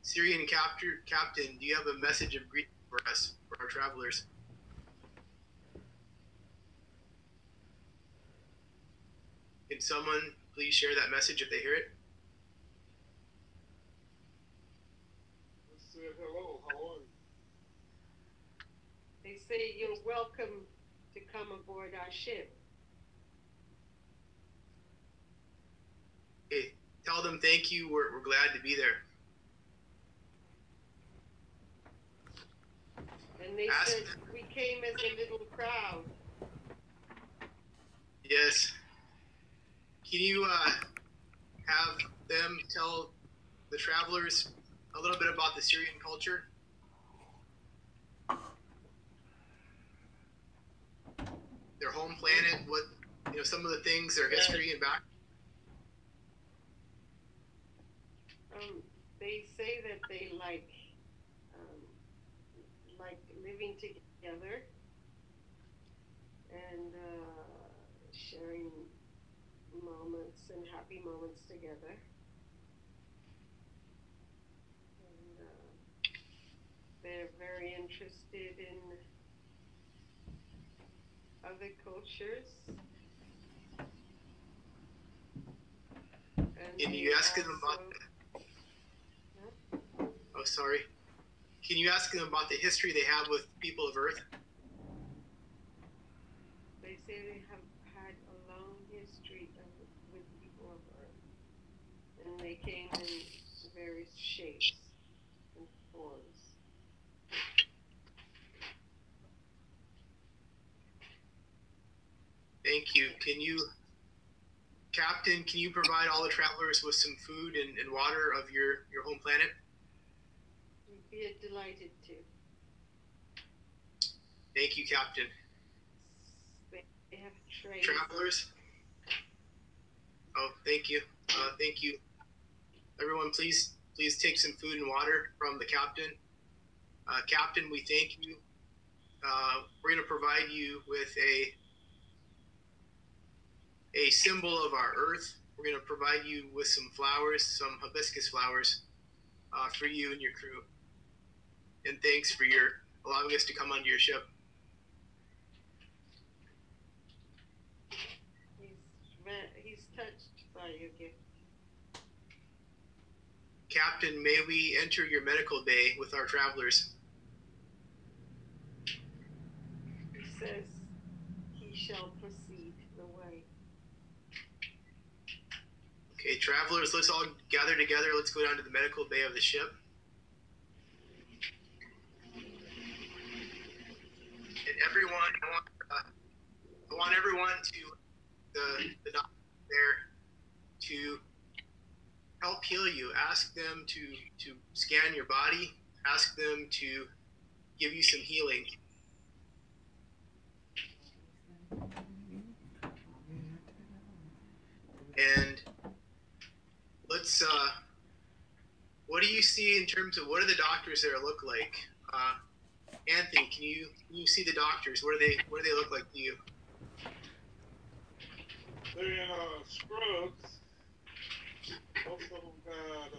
Syrian captain, do you have a message of greeting for us, for our travelers? Can someone please share that message if they hear it? Hello, how are you? They say you're welcome to come aboard our ship. Okay, tell them thank you. We're glad to be there. And they said we came as a little crowd. Yes. Can you have them tell the travelers a little bit about the Syrian culture? Their home planet, what some of the things, their history and back. They say that they like living together and sharing moments and happy moments together. And they're very interested in other cultures. Can you ask them about Oh, sorry. Can you ask them about the history they have with people of Earth? They say they have had a long history with people of Earth, and they came in various shapes and forms. Thank you. Captain, can you provide all the travelers with some food and water of your home planet? We'd be delighted to. Thank you, Captain. They have trays. Travelers? Oh, thank you. Thank you. Everyone, please take some food and water from the captain. Captain, we thank you. We're going to provide you with a symbol of our Earth. We're going to provide you with some flowers, some hibiscus flowers, for you and your crew. And thanks for your allowing us to come onto your ship. He's touched by your gift. Captain, may we enter your medical bay with our travelers? He says he shall proceed the way. Okay, travelers, let's all gather together. Let's go down to the medical bay of the ship. And everyone, I want everyone to the doctor there to help heal you. Ask them to scan your body. Ask them to give you some healing. And let's, what do you see in terms of, what do the doctors there look like? Anthony, can you see the doctors? What do they look like to you? They're in scrubs. Most of them got,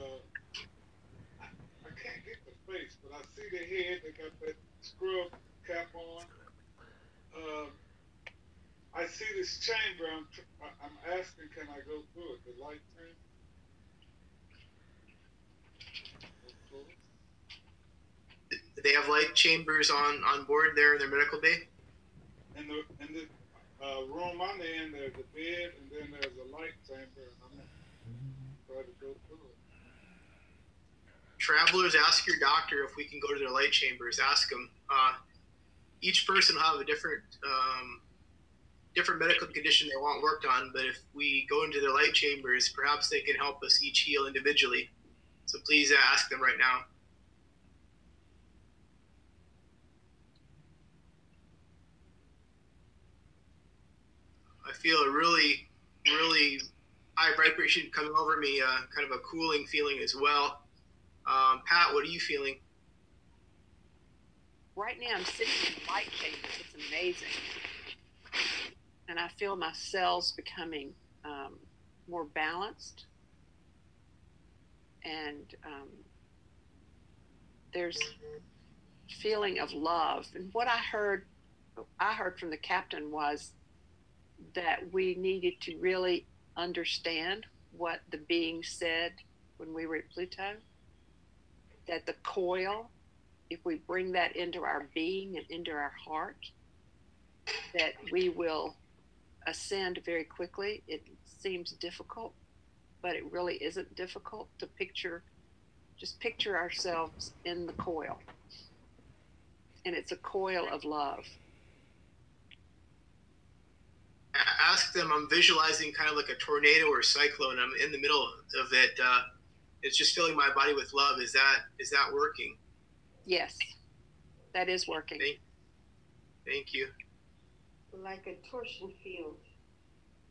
I can't get the face, but I see their head. They got that scrub cap on. I see this chamber. I'm asking, can I go through it? The light chamber? Do they have light chambers on board there in their medical bay? in the room I'm in, there's a bed, and then there's a light chamber, and I'm trying to go through it. Travelers, ask your doctor if we can go to their light chambers. Ask them. Each person will have a different medical condition they want worked on, but if we go into their light chambers, perhaps they can help us each heal individually. So please ask them right now. I feel a really, really high vibration coming over me, kind of a cooling feeling as well. Pat, what are you feeling? Right now, I'm sitting in light chambers. It's amazing. And I feel my cells becoming more balanced. And there's feeling of love. And what I heard from the captain was that we needed to really understand what the being said when we were at Pluto. That the coil, if we bring that into our being and into our heart, that we will ascend very quickly. It seems difficult, but it really isn't difficult to picture ourselves in the coil. And it's a coil of love. Ask them, I'm visualizing kind of like a tornado or cyclone. I'm in the middle of it. It's just filling my body with love. Is that working? Yes, that is working. Thank you. Like a torsion field.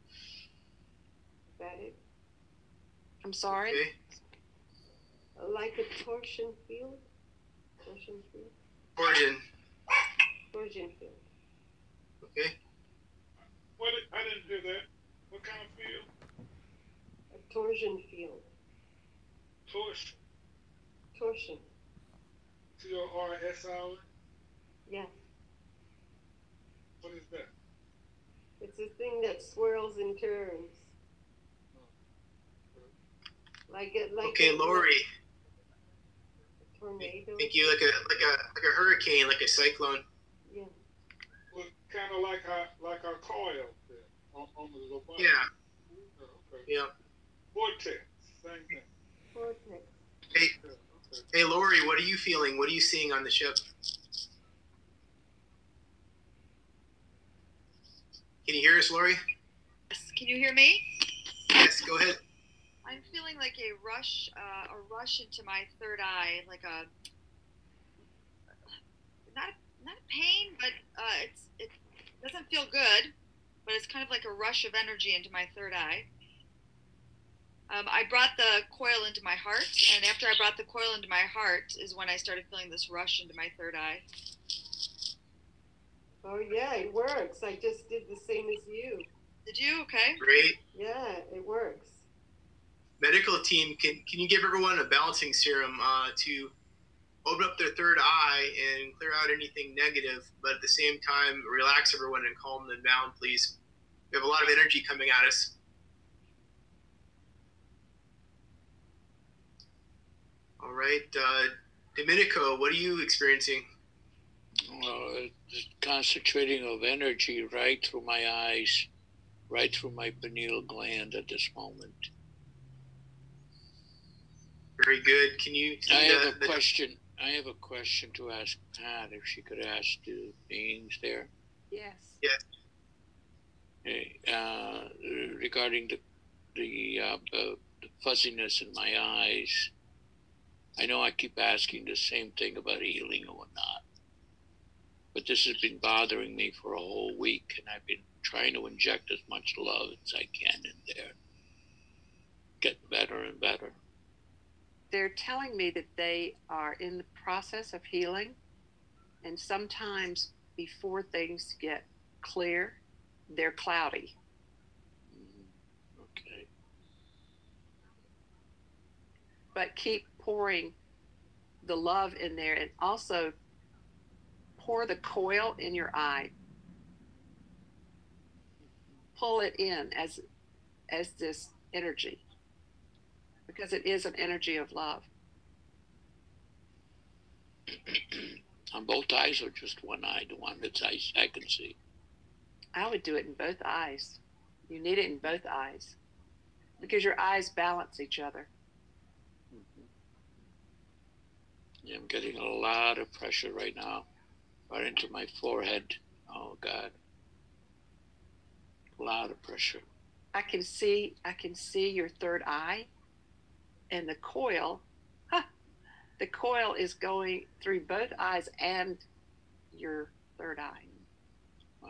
Is that it? I'm sorry? Okay. Like a torsion field? Torsion field? Torsion field. Okay. I didn't hear that. What kind of field? A torsion field. Torsion. Torsion. Yeah. What is that? It's a thing that swirls and turns. Okay, Lori. A tornado. Thank you. Like a hurricane, like a cyclone. Yeah. Well, kind of like our coil there on the little body. Yeah. Okay. Yeah. Vortex. Same thing. Vortex. Hey, Lori, what are you feeling? What are you seeing on the ship? Can you hear us, Lori? Yes. Can you hear me? Yes, go ahead. I'm feeling like a rush into my third eye, like a not a pain, but it doesn't feel good, but it's kind of like a rush of energy into my third eye. I brought the coil into my heart, and after I brought the coil into my heart is when I started feeling this rush into my third eye. Oh yeah, it works. I just did the same as you. Did you? Okay. Great. Yeah, it works. Medical team, can you give everyone a balancing serum to open up their third eye and clear out anything negative, but at the same time relax everyone and calm them down, please. We have a lot of energy coming at us. All right, Domenico, what are you experiencing? Concentrating of energy right through my eyes, right through my pineal gland at this moment. Very good. Can you? I have a question. I have a question to ask Pat, if she could ask the beings there. Yes. Yeah. Regarding the fuzziness in my eyes. I know I keep asking the same thing about healing or whatnot, but this has been bothering me for a whole week, and I've been trying to inject as much love as I can in there. Getting better and better. They're telling me that they are in the process of healing, and sometimes before things get clear, they're cloudy. Okay. But keep pouring the love in there, and also pour the coil in your eye. Pull it in as this energy, because it is an energy of love. On both eyes or just one eye, the one that I can see? I would do it in both eyes. You need it in both eyes because your eyes balance each other. Yeah, I'm getting a lot of pressure right now, right into my forehead. Oh God, a lot of pressure. I can see your third eye, and the coil. The coil is going through both eyes and your third eye. Wow.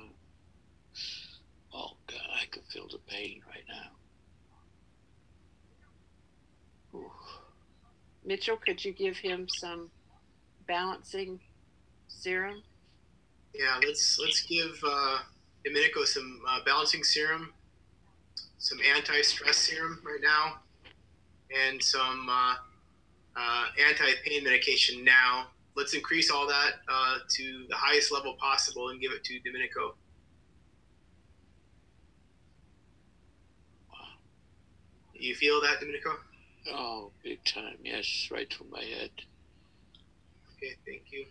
Oh God, I can feel the pain right now. Ooh. Mitchell, could you give him some balancing serum? Yeah, let's give Domenico some balancing serum, some anti-stress serum right now, and some anti-pain medication now. Let's increase all that to the highest level possible and give it to Domenico. Wow. You feel that, Domenico? Oh, big time. Yes, right through my head. Okay, thank you.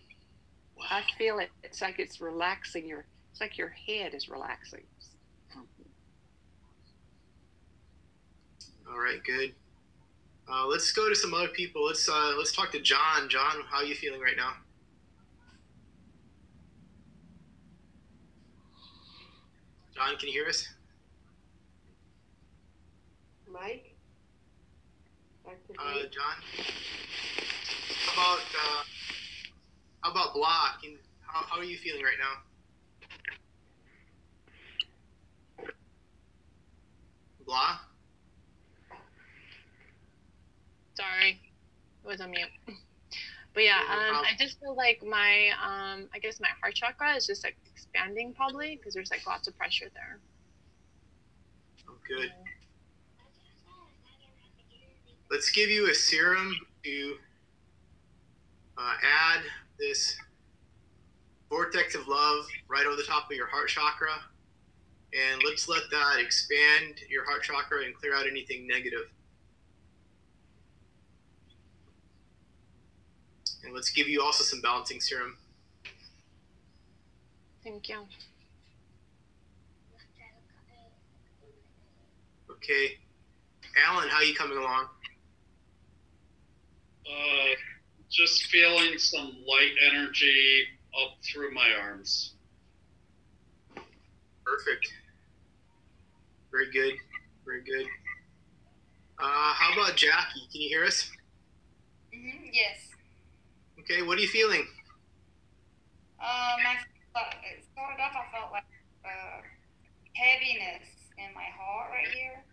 Wow. I feel it. It's like it's relaxing it's like your head is relaxing. All right, good. Let's go to some other people. Let's talk to John. John, how are you feeling right now? John, can you hear us? Mike? John? How about Block? And how are you feeling right now? Block? Sorry, it was on mute. But yeah, I just feel like my, I guess my heart chakra is just like expanding probably because there's like lots of pressure there. Oh, good. Let's give you a serum to add this vortex of love right over the top of your heart chakra. And let's let that expand your heart chakra and clear out anything negative. And let's give you also some balancing serum. Thank you. Okay. Alan, how are you coming along? Just feeling some light energy up through my arms. Perfect. Very good. Very good. How about Jackie? Can you hear us? Yes. Okay, what are you feeling? It started off, I felt like heaviness in my heart right here.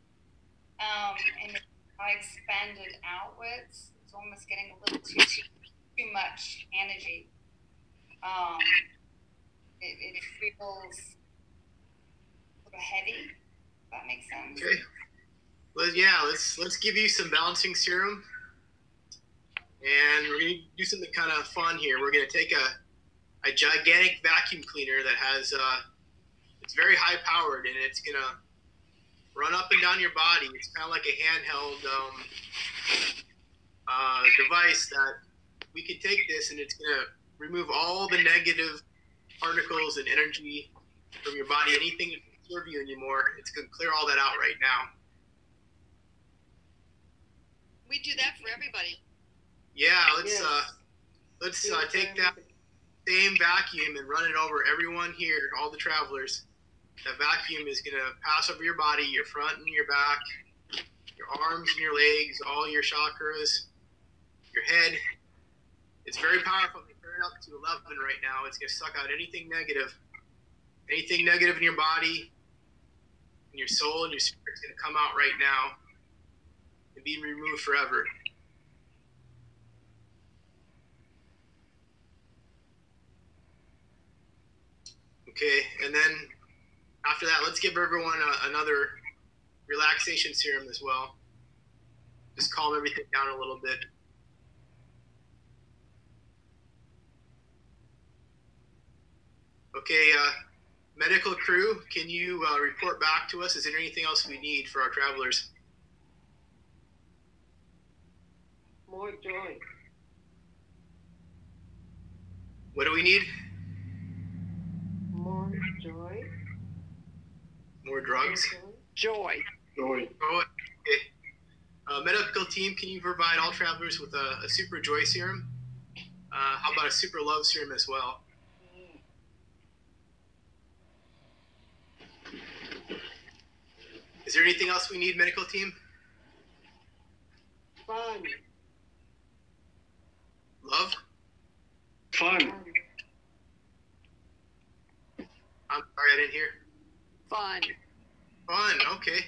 And I expanded outwards. It's almost getting a little too much energy. It feels sort of heavy, if that makes sense. Okay. Well, yeah, let's give you some balancing serum. And we're going to do something kind of fun here. We're going to take a gigantic vacuum cleaner that has, it's very high powered, and it's going to run up and down your body. It's kind of like a handheld device that we could take this, and it's going to remove all the negative particles and energy from your body, anything that doesn't serve you anymore. It's going to clear all that out right now. We do that for everybody. Yeah, let's take that same vacuum and run it over everyone here, all the travelers. That vacuum is going to pass over your body, your front and your back, your arms and your legs, all your chakras, your head. It's very powerful. We turn it up to 11 right now. It's going to suck out anything negative in your body, and your soul and your spirit is going to come out right now and be removed forever. Okay, and then after that, let's give everyone another relaxation serum as well. Just calm everything down a little bit. Okay, medical crew, can you report back to us? Is there anything else we need for our travelers? More joy. What do we need? More joy. more drugs? Joy. Joy. Oh, okay. Medical team, can you provide all travelers with a super joy serum? How about a super love serum as well? Is there anything else we need, medical team? Fun. Love? Fun. I'm sorry, I didn't hear. Fun. Fun, okay.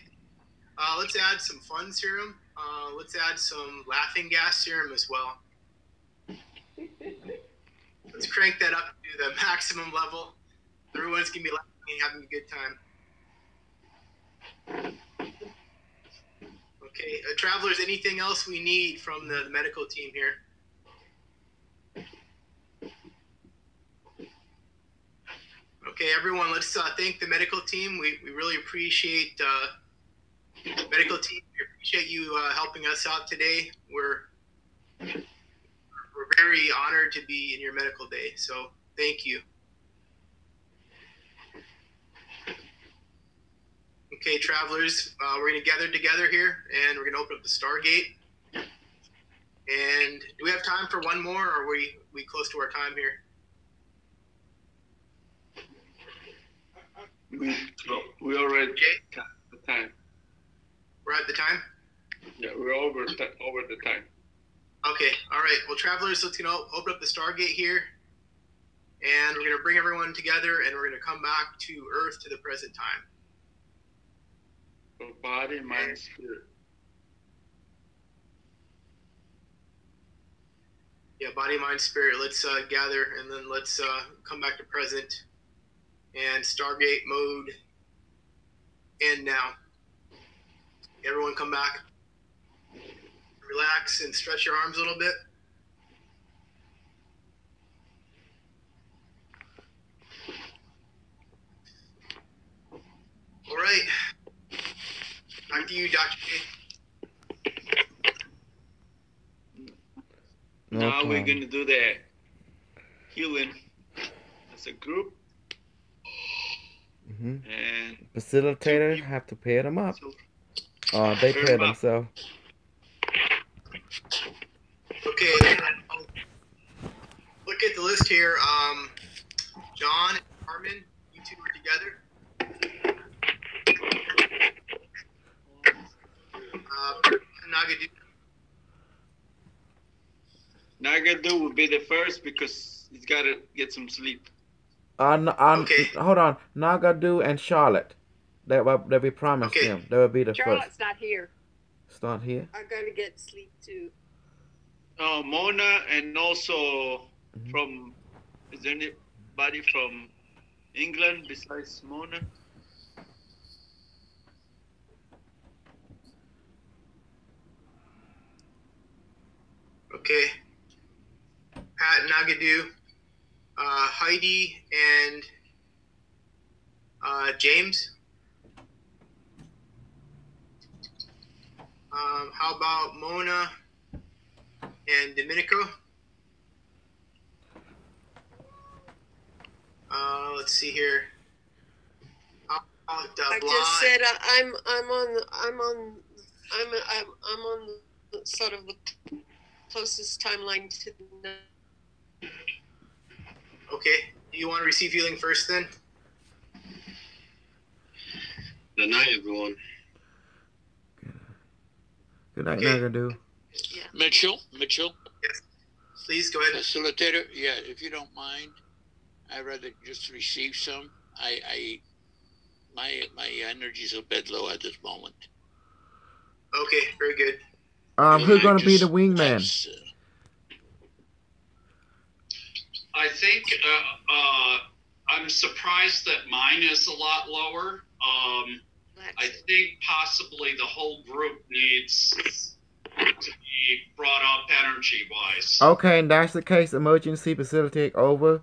Let's add some fun serum. Let's add some laughing gas serum as well. Let's crank that up to the maximum level. Everyone's going to be laughing and having a good time. Okay, travelers, anything else we need from the medical team here? Okay, everyone, let's thank the medical team. We really appreciate medical team. We appreciate you helping us out today. We're very honored to be in your medical day, so thank you. Okay, travelers, we're going to gather together here, and we're going to open up the Stargate. And do we have time for one more, or are we close to our time here? We already the time. We're at the time? Yeah, we're over the time. Okay, all right. Well, travelers, let's open up the Stargate here, and we're going to bring everyone together, and we're going to come back to Earth to the present time. So body, mind, spirit. Yeah, body, mind, spirit. Let's gather, and then let's come back to present. And Stargate mode end now. Everyone come back. Relax and stretch your arms a little bit. All right. Back to you, Dr. K. Now we're going to do the healing as a group. Mm-hmm. And facilitator have to pair them up. They pair themselves. Okay. Look at the list here. John and Carmen, you two are together. Nagadu will be the first because he's got to get some sleep. Okay. Hold on. Nagadu and Charlotte. That we promised him. That would be the Charlotte's first. not here. It's not here. I gotta get sleep too. Mona, and also from, is there anybody from England besides Mona? Okay. Pat Nagadu, Heidi, and James. How about Mona and Domenico? Let's see here. How about I Bly? just said I'm on the sort of the closest timeline to the. Okay. Do you want to receive healing first then? Good night, everyone. Good night, Nagadu. Yeah. Mitchell. Yes. Please go ahead. Facilitator, yeah, if you don't mind, I'd rather just receive some. My energy's a bit low at this moment. Okay, very good. Who's gonna be the wingman? I think I'm surprised that mine is a lot lower. I think possibly the whole group needs to be brought up energy-wise. Okay, and that's the case. Emergency facilitate over.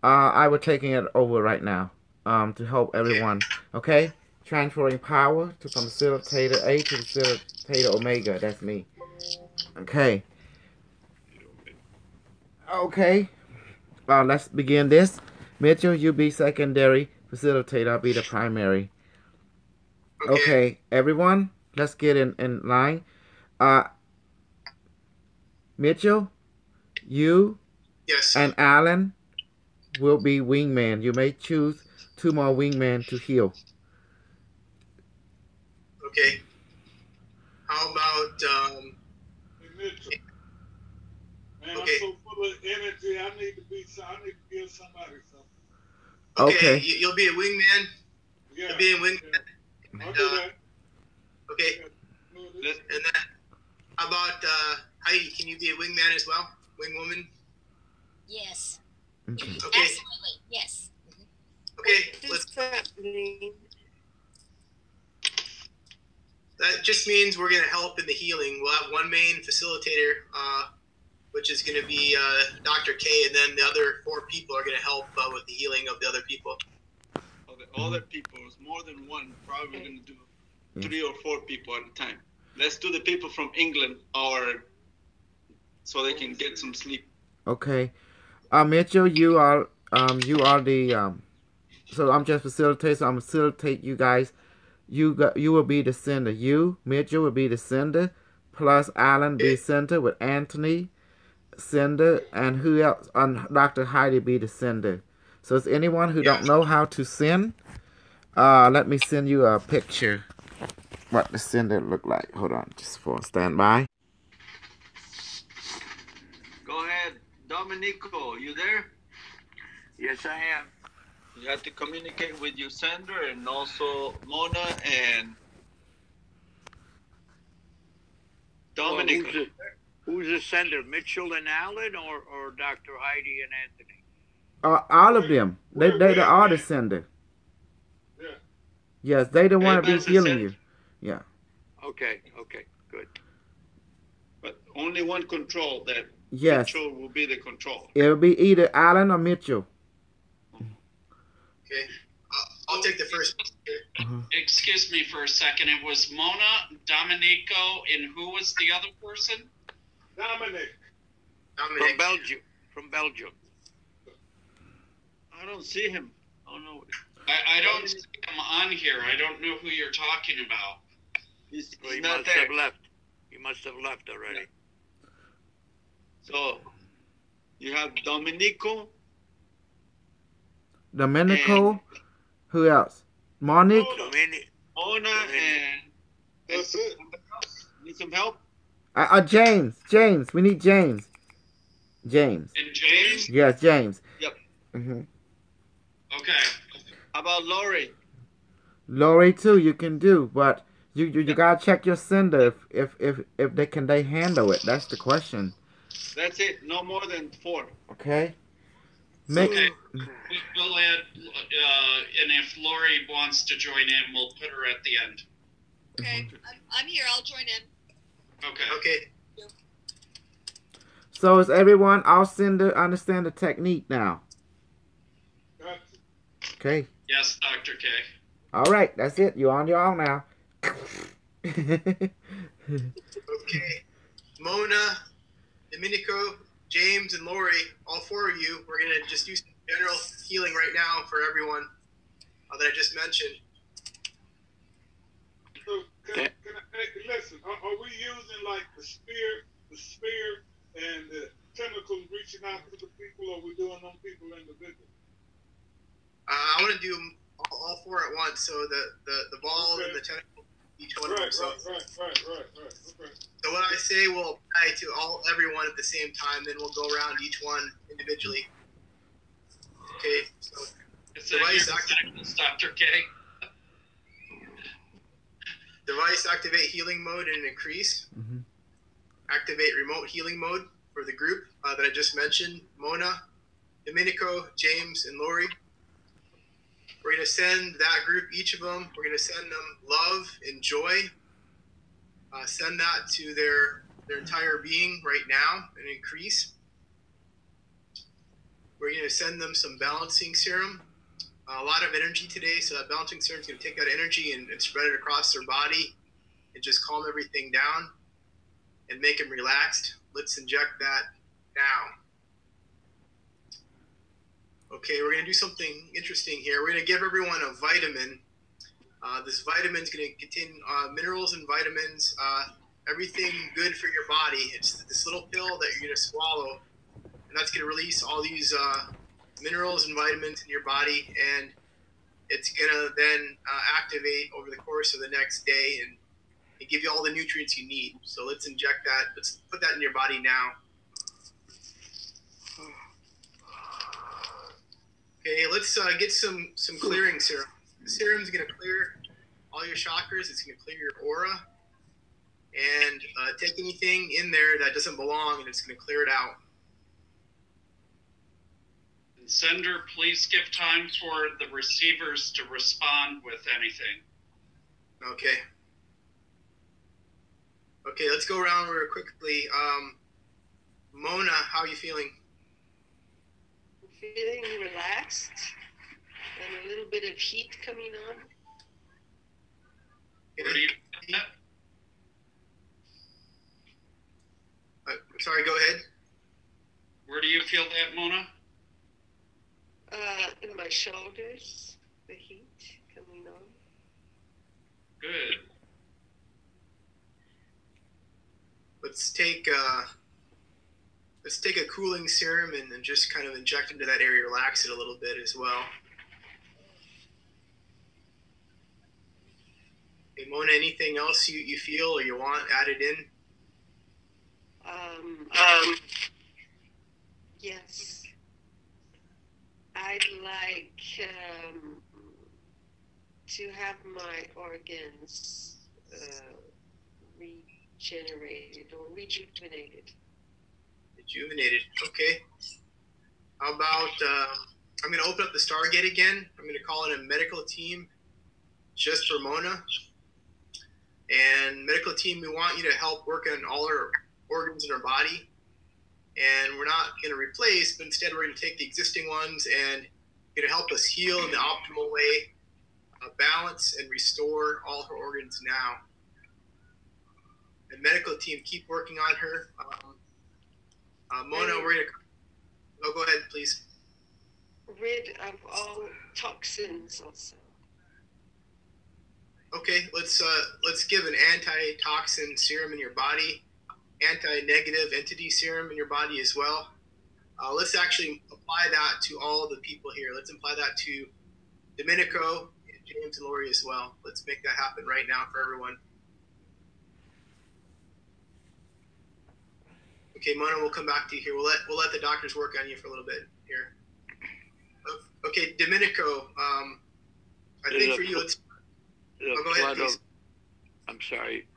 I will taking it over right now. To help everyone. Okay, transferring power from facilitator A to facilitator Omega. That's me. Okay. Okay. Let's begin this. Mitchell, you be secondary facilitator. I'll be the primary. Okay, everyone, let's get in line. Mitchell, you Yes. and Alan will be wingman. You may choose 2 more wingmen to heal. Okay. How about Hey, Mitchell. Man, Okay. I'm so full of energy. I need to give somebody something. Okay, Okay. you'll be a wingman. Yeah. You'll be a wingman. I'll do that. Okay. And then how about Heidi? Can you be a wingman as well? Wing woman? Yes. Okay. Okay. Absolutely. Yes. Okay. What does that mean? That just means we're going to help in the healing. We'll have one main facilitator, which is going to be Dr. K, and then the other 4 people are going to help with the healing of the other people. All the people, it's more than one. Probably going to do 3 or 4 people at a time. Let's do the people from England, so they can get some sleep. Okay. Mitchell, you are the so I'm just facilitating. So I'm facilitate you guys. You will be the sender. You, Mitchell, will be the sender. Plus Alan be sender with Anthony sender, and who else? And Dr. Heidi be the sender. So is anyone who don't know how to send? Let me send you a picture. What the sender look like? Hold on, just for standby. Go ahead, Domenico. You there? Yes, I am. You have to communicate with your sender and also Mona and Domenico. Well, who's the sender? Mitchell and Alan, or Dr. Heidi and Anthony? All of them. They are the sender. Yeah. Yes, they the one to be Everybody's the healing sender. you. Yeah. Okay, good. But only one control. That Yes. Mitchell will be the control. It'll be either Alan or Mitchell. Okay. I'll take the first. Excuse me for a second. It was Mona, Domenico, and who was the other person? Dominic. From Belgium. I don't see him. Oh no. I don't see him on here. I don't know who you're talking about. He's Well, he not must there. have left. He must have left already. So you have Domenico. Domenico. Who else? Monique. Mona and That's it. need some help? James. James. We need James. James. And James? Yes, James. Yep. Mm-hmm. Okay. How about Lori? Lori too. You can do, but you gotta check your sender if they handle it. That's the question. That's it. No more than 4. Okay. Okay. We'll add, and if Lori wants to join in, we'll put her at the end. Okay, I'm here. I'll join in. Okay. Okay. So is everyone? I'll understand the technique now. Okay. Yes, Dr. K. All right. That's it. You're on your own now. Okay. Mona, Domenico, James, and Lori, all 4 of you, we're going to just do some general healing right now for everyone that I just mentioned. So can I, listen, are we using like the spear and the tentacles reaching out to the people, or are we doing them people individually? I want to do all 4 at once, so the ball and the tentacle, each one of them. So, Right. Okay. so what I say will apply to everyone at the same time, then we'll go around each one individually. Okay, so Is that your sentence, Dr. K? device activate healing mode and increase. Mm-hmm. Activate remote healing mode for the group that I just mentioned, Mona, Domenico, James, and Lori. We're going to send that group, each of them, we're going to send them love and joy. Send that to their entire being right now and increase. We're going to send them some balancing serum. A lot of energy today, so that balancing serum is going to take that energy and spread it across their body and just calm everything down and make them relaxed. Let's inject that now. Okay, we're going to do something interesting here. We're going to give everyone a vitamin This vitamin is going to contain minerals and vitamins, everything good for your body. It's this little pill that you're going to swallow, and that's going to release all these minerals and vitamins in your body, and it's going to then activate over the course of the next day and give you all the nutrients you need. So let's inject that. Let's put that in your body now. Okay, let's get some clearing serum. The serum is going to clear all your chakras. It's going to clear your aura and take anything in there that doesn't belong, and it's going to clear it out. And sender, please give time for the receivers to respond with anything. Okay. Okay, let's go around real quickly. Mona, how are you feeling? I'm feeling relaxed and a little bit of heat coming on. Where do you feel that? Sorry, go ahead. Where do you feel that, Mona? In my shoulders, the heat coming on. Good. Let's take a cooling serum and just kind of inject into that area, relax it a little bit as well. Hey, Mona, anything else you feel or you want added in? Yes. I'd like to have my organs regenerated or rejuvenated. Rejuvenated. Okay. How about I'm going to open up the Stargate again. I'm going to call in a medical team just for Mona. And medical team, we want you to help work on all her organs in her body. And we're not going to replace, but instead we're going to take the existing ones and going to help us heal in the optimal way, balance and restore all her organs now. And medical team, keep working on her. Mona, we're going to... Oh, go ahead, please. Rid of all toxins also. Okay, let's give an antitoxin serum in your body, anti-negative entity serum in your body as well. Let's actually apply that to all the people here. Let's apply that to Domenico, James, and Lori as well. Let's make that happen right now for everyone. Okay, Mona, we'll come back to you here. We'll let the doctors work on you for a little bit here. Okay, Domenico, I think for you, let's... go ahead, please. I'm sorry.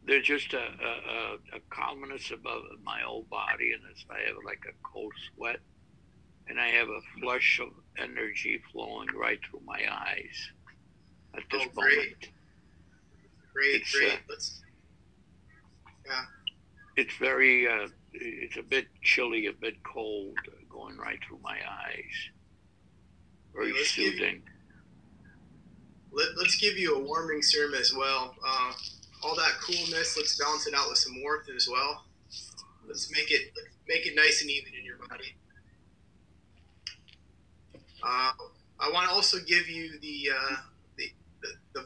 There's just a calmness above my whole body, and I have like a cold sweat, and I have a flush of energy flowing right through my eyes at this moment. Great. It's very, it's a bit chilly, a bit cold, going right through my eyes. Very soothing. Let's give you a warming serum as well. All that coolness, let's balance it out with some warmth as well. Let's make it nice and even in your body. I want to also give you the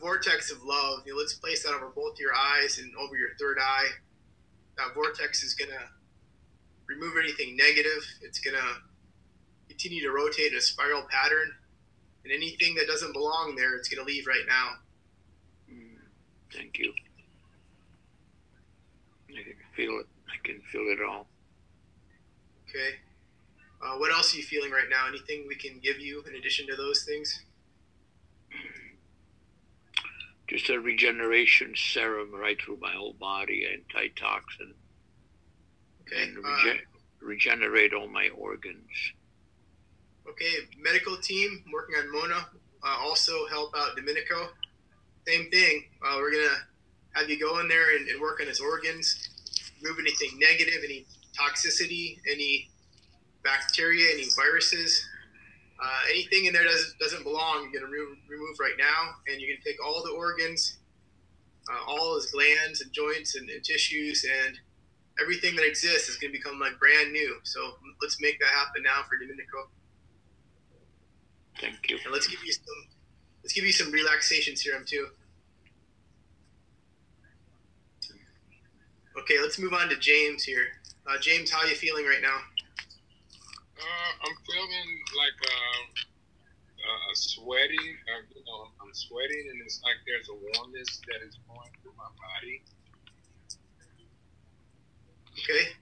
vortex of love. Let's place that over both your eyes and over your third eye. That vortex is going to remove anything negative. It's going to continue to rotate in a spiral pattern. And anything that doesn't belong there, it's going to leave right now. Thank you. I can feel it. I can feel it all. Okay. What else are you feeling right now? Anything we can give you in addition to those things? Just a regeneration serum right through my whole body, antitoxin. Okay. And regenerate all my organs. Okay, medical team working on Mona. Also help out Domenico. Same thing. We're going to have you go in there and work on his organs, remove anything negative, any toxicity, any bacteria, any viruses. Anything in there doesn't belong, you're going to remove right now, and you're going to take all the organs, all his glands and joints and tissues, and everything that exists is going to become like brand new. So let's make that happen now for Domenico. Thank you. And let's give you some relaxation serum too. Okay, let's move on to James here. James, how are you feeling right now? I'm feeling like a sweating. I'm sweating, and it's like there's a warmness that is going through my body. Okay,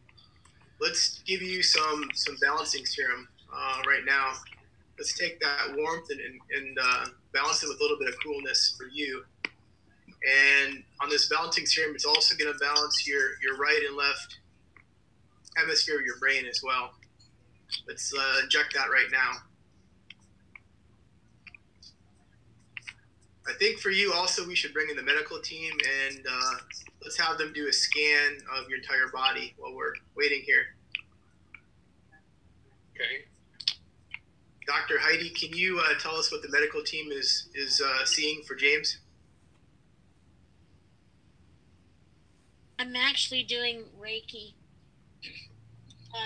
let's give you some balancing serum right now. Let's take that warmth and balance it with a little bit of coolness for you. And on this balancing serum, it's also going to balance your right and left hemisphere of your brain as well. Let's inject that right now. I think for you also, we should bring in the medical team and let's have them do a scan of your entire body while we're waiting here. Okay. Dr. Heidi, can you tell us what the medical team is seeing for James? I'm actually doing Reiki,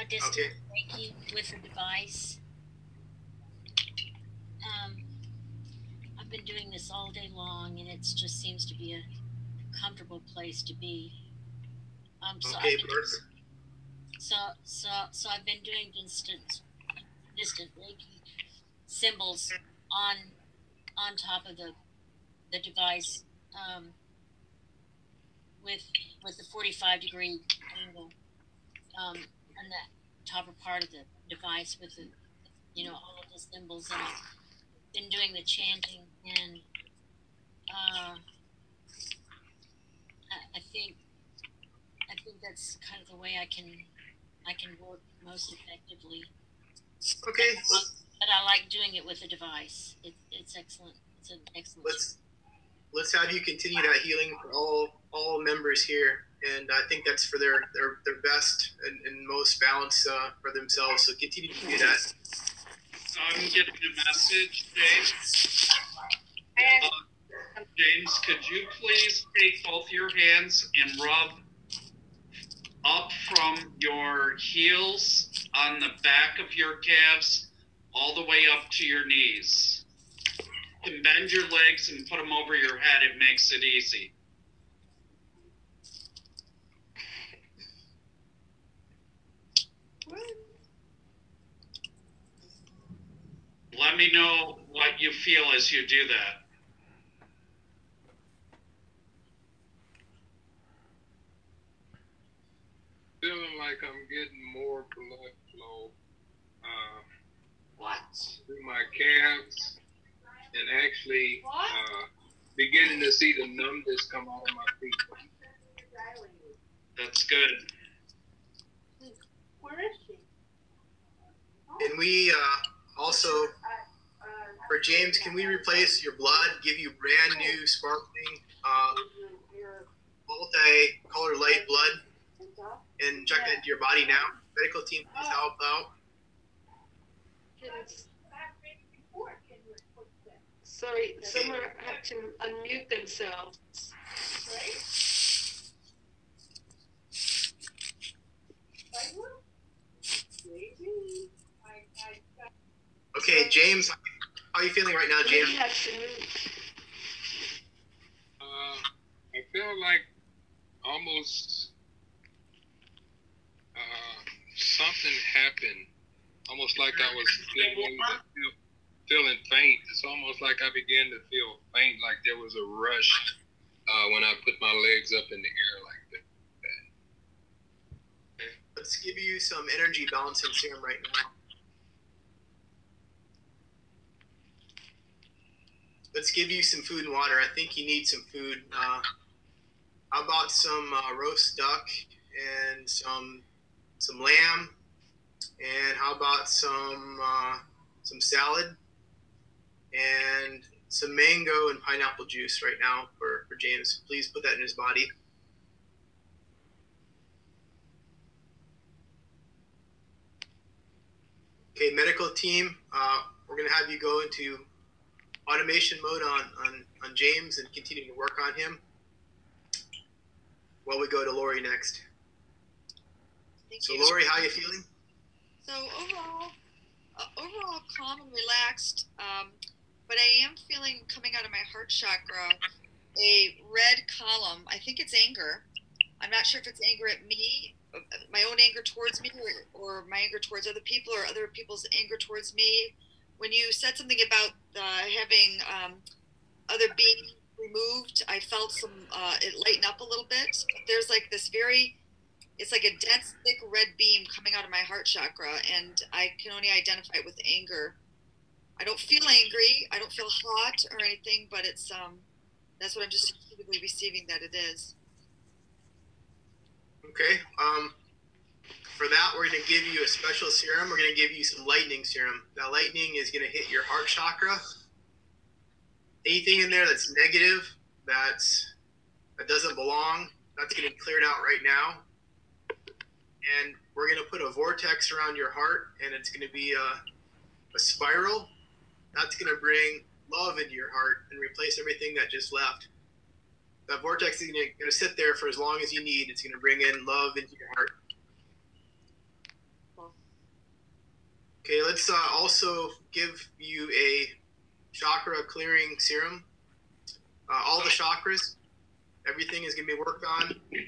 distant Reiki with a device. I've been doing this all day long, and it just seems to be a comfortable place to be. So I've been doing distant Reiki symbols on top of the device with the 45-degree angle on the top part of the device with the all of the symbols, and I've been doing the chanting, and I think that's kind of the way I can work most effectively. Okay. But I like doing it with a device. It's excellent. It's an excellent. Let's have you continue that healing for all members here, and I think that's for their best and most balance for themselves. So continue to do that. I'm getting a message, James. James, could you please take both your hands and rub up from your heels on the back of your calves all the way up to your knees? You can bend your legs and put them over your head. It makes it easy. Let me know what you feel as you do that. Feeling like I'm getting more blood flow through my calves, and actually beginning to see the numbness come out of my feet. That's good. Where is she? And we also, for James, can we replace your blood, give you brand new sparkling multi-color light blood, and inject it into your body now? Medical team, please help out. Sorry, someone had to unmute themselves. Okay, James, how are you feeling right now, James? I feel like almost something happened. Almost like I was feeling faint. It's almost like I began to feel faint, like there was a rush when I put my legs up in the air like that. Let's give you some energy balancing serum right now. Let's give you some food and water. I think you need some food. How about some roast duck and some lamb? And how about some salad and some mango and pineapple juice right now for James? Please put that in his body. Okay, medical team, we're going to have you go into automation mode on James and continue to work on him while we go to Lori next. So Lori, how are you feeling? So overall calm and relaxed, but I am feeling, coming out of my heart chakra, a red column. I think it's anger, I'm not sure if it's anger at me, my own anger towards me, or my anger towards other people, or other people's anger towards me. When you said something about having other beings removed, I felt it lighten up a little bit. But there's like this it's like a dense, thick red beam coming out of my heart chakra, and I can only identify it with anger. I don't feel angry. I don't feel hot or anything, but it's that's what I'm just intuitively receiving that it is. Okay. For that, we're going to give you a special serum. We're going to give you some lightning serum. That lightning is going to hit your heart chakra. Anything in there that's negative, that doesn't belong, that's getting cleared out right now. And we're going to put a vortex around your heart, and it's going to be a spiral. That's going to bring love into your heart and replace everything that just left. That vortex is going to sit there for as long as you need. It's going to bring in love into your heart. Okay, let's also give you a chakra clearing serum. All the chakras, everything is going to be worked on. You're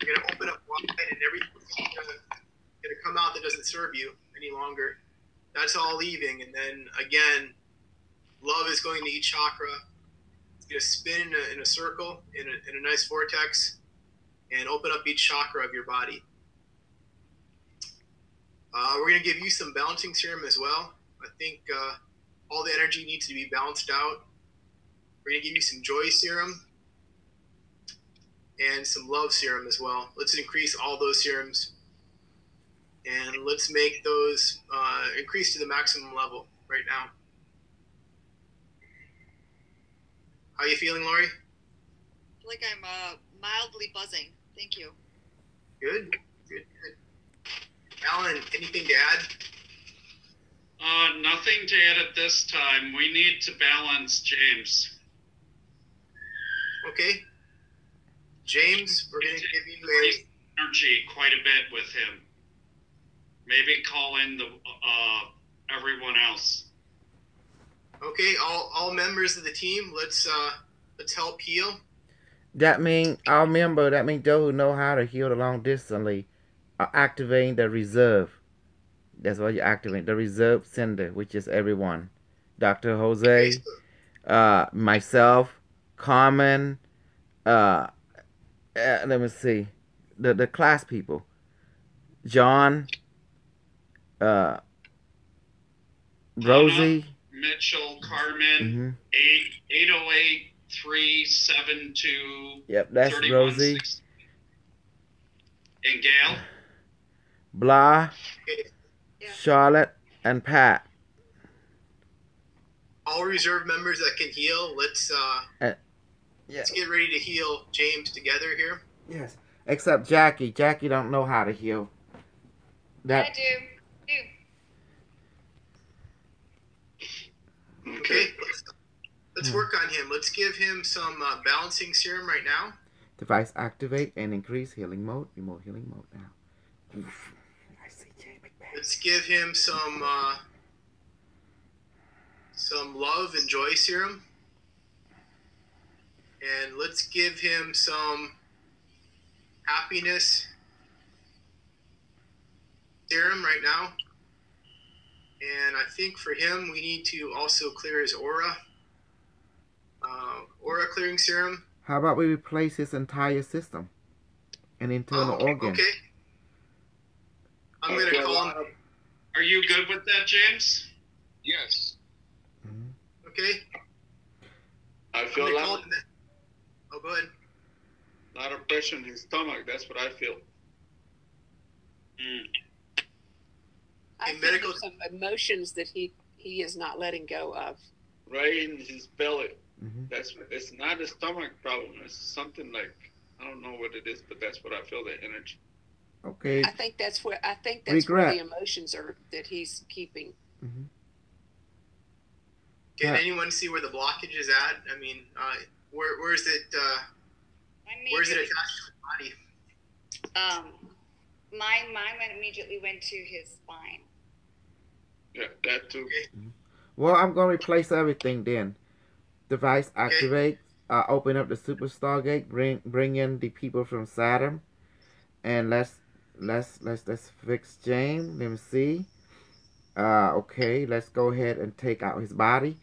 going to open up wide, and everything's going to come out that doesn't serve you any longer. That's all leaving, and then again, love is going to each chakra. It's going to spin in a circle, in a nice vortex, and open up each chakra of your body. We're going to give you some balancing serum as well. I think all the energy needs to be balanced out. We're going to give you some joy serum and some love serum as well. Let's increase all those serums, and let's make those increase to the maximum level right now. How are you feeling, Lori? I feel like I'm mildly buzzing. Thank you. Good. Alan, anything to add? Nothing to add at this time. We need to balance James. Okay. James, we're going to give you energy quite a bit with him. Maybe call in everyone else. Okay, all members of the team, let's help heal. That means those who know how to heal long distantly are activating the reserve. That's why you activate the reserve sender, which is everyone. Dr. Jose, myself, Carmen, let me see, the class people, John, Rosie, Mitchell, Carmen, 808-372. Yep, that's Rosie. And Gail. Blah, Charlotte, and Pat. All reserve members that can heal, let's get ready to heal James together here. Yes, except Jackie. Jackie don't know how to heal. I do. Okay, let's work on him. Let's give him some balancing serum right now. Device activate and increase healing mode. Remote healing mode now. Let's give him some love and joy serum. And let's give him some happiness serum right now. And I think for him, we need to also clear his aura. Aura clearing serum. How about we replace his entire system and internal organ? Okay. I'm going to call him. Are you good with that, James? Yes. Mm-hmm. Okay. I feel a lot go ahead. of pressure in his stomach. That's what I feel. I feel there's some emotions that he is not letting go of. Right in his belly. Mm-hmm. It's not a stomach problem. It's something like, I don't know what it is, but that's what I feel, the energy. Okay. I think that's where the emotions are that he's keeping. Mm-hmm. Can anyone see where the blockage is at? I mean, where is it? Where is it attached to the body? Mine immediately went to his spine. Yeah, that too. Okay. Well, I'm gonna replace everything then. Device activate. open up the super stargate, bring in the people from Saturn, and let's fix James. Let me see. Okay, let's go ahead and take out his body,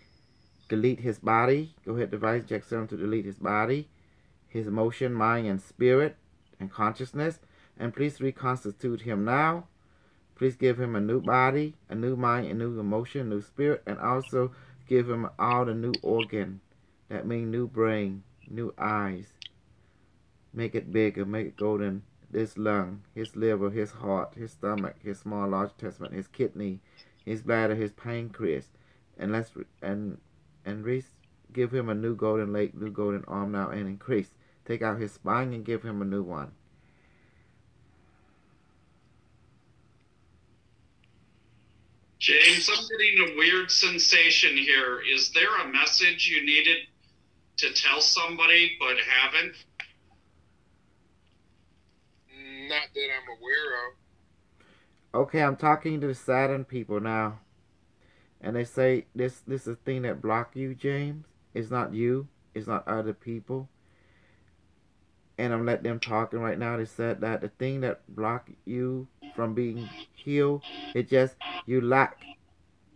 delete his body. Go ahead, device Jack Serum to delete his body, his emotion, mind, and spirit, and consciousness. And please reconstitute him now. Please give him a new body, a new mind, a new emotion, new spirit, and also give him all the new organ. That means new brain, new eyes. Make it bigger, make it golden. This lung, his liver, his heart, his stomach, his small large intestine, his kidney, his bladder, his pancreas, and give him a new golden leg, new golden arm now, and increase. Take out his spine and give him a new one. James, I'm getting a weird sensation here. Is there a message you needed to tell somebody but haven't? Not that I'm aware of. Okay, I'm talking to the Saturn people now. And they say this is the thing that block you, James. It's not you. It's not other people. And I'm letting them talking right now. They said that the thing that block you from being healed, it just you lack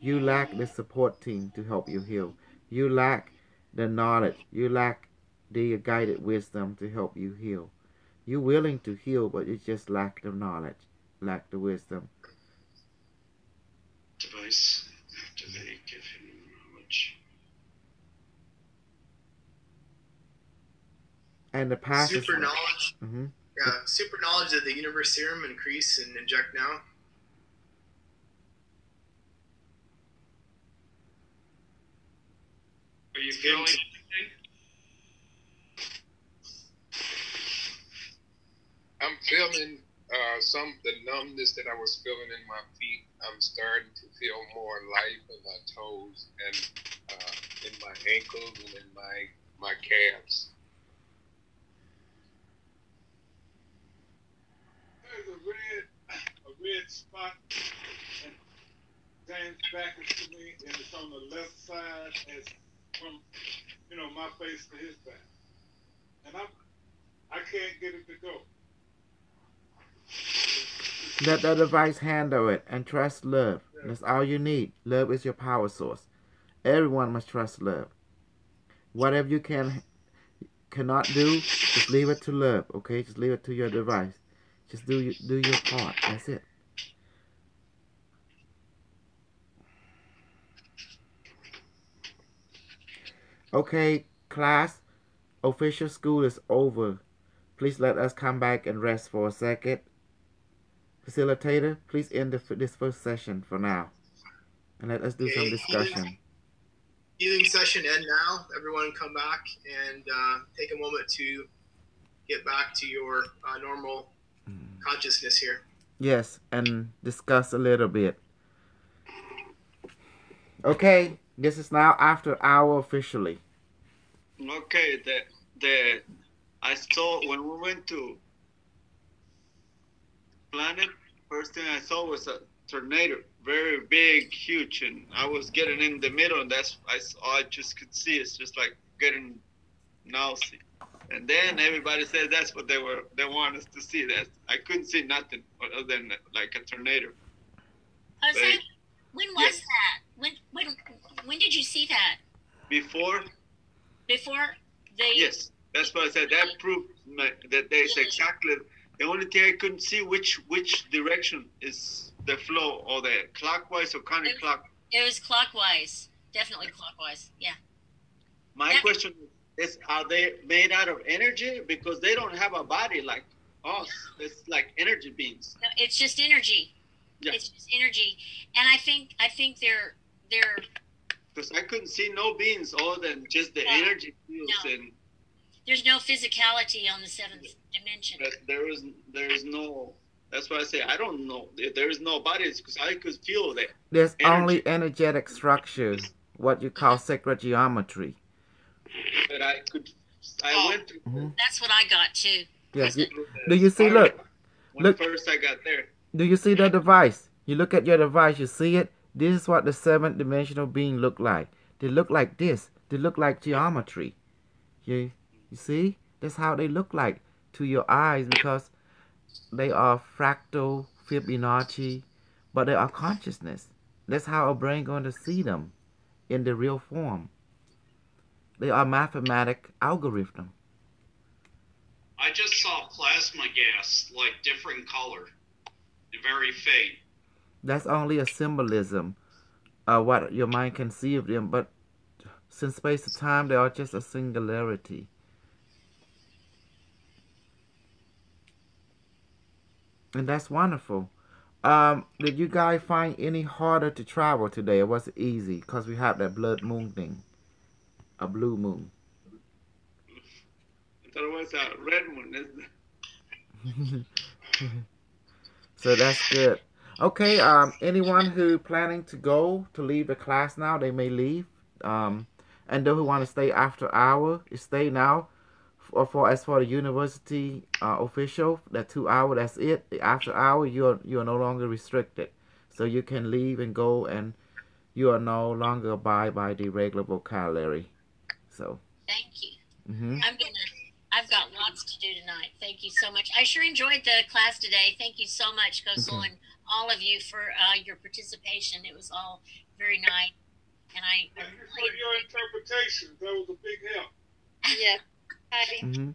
the support team to help you heal. You lack the knowledge. You lack the guided wisdom to help you heal. You're willing to heal, but you just lack the knowledge, lack the wisdom. Device activate, give him knowledge. And the past super knowledge. Mm-hmm. Yeah, super knowledge of the universe serum, increase and inject now. Are you feeling anything? I'm feeling the numbness that I was feeling in my feet. I'm starting to feel more life in my toes and in my ankles and in my calves. There's a red spot and James back to me, and it's on the left side as from my face to his back, and I can't get it to go. Let the device handle it and trust love. That's all you need. Love is your power source. Everyone must trust love. Whatever you cannot do, just leave it to love. Okay, just leave it to your device. Just do your part. That's it. Okay, class. Official school is over. Please let us come back and rest for a second. Facilitator, please end this first session for now. And let us do some discussion. Healing session end now. Everyone come back and take a moment to get back to your normal consciousness here. Yes, and discuss a little bit. Okay, this is now after hour officially. Okay, I saw when we went to planet, first thing I saw was a tornado, very big, huge, and I was getting in the middle, and I just could see it's just like getting nausea. And then everybody said that's what they want us to see. That I couldn't see nothing other than like a tornado. Jose, when was that? When did you see that? Before the Yes, that's what I said. That proved that there's exactly the only thing I couldn't see which direction is the flow, or the clockwise or counterclockwise. It was clockwise, definitely clockwise. Yeah. My question is, are they made out of energy? Because they don't have a body like us. It's like energy beings. No, it's just energy. Yeah. It's just energy, and I think they're. Because I couldn't see no beings other than just the energy fields and. There's no physicality on the seventh dimension. But there is no. That's why I say I don't know. There is no bodies because I could feel that. There's only energetic structure, what you call sacred geometry. But I went through. Mm-hmm. That's what I got too. Yes. Do you see? Look. First I got there. Do you see the device? You look at your device. You see it. This is what the seventh dimensional being look like. They look like this. They look like geometry. You see? That's how they look like to your eyes because they are fractal Fibonacci, but they are consciousness. That's how a brain going to see them in the real form. They are mathematic algorithm. I just saw plasma gas, like different color, very faint. That's only a symbolism of what your mind can see of them, but since space and time, they are just a singularity. And that's wonderful. Did you guys find any harder to travel today, or was it easy? Because we have that blood moon thing, a blue moon. I thought it was a red moon. So that's good. Okay, anyone who planning to go to leave the class now, they may leave. And those who want to stay after hour, stay now. As for the university official, that 2 hour, that's it. After hour, you're no longer restricted, so you can leave and go, and you are no longer abide by the regular vocabulary. So. Thank you. Mm-hmm. I've got lots to do tonight. Thank you so much. I sure enjoyed the class today. Thank you so much, Kosal, and all of you for your participation. It was all very nice. And Thank you for your interpretation. That was a big help. Yes. Mm-hmm.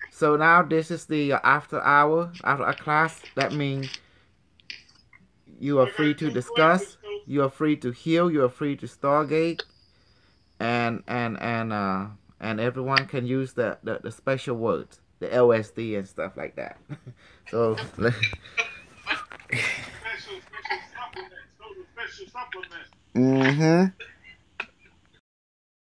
So now this is the after hour, after a class. That means you are free to discuss, you are free to heal, you are free to stargate, and everyone can use the special words, the LSD and stuff like that. So Special supplements. Those are special supplements. Mm-hmm.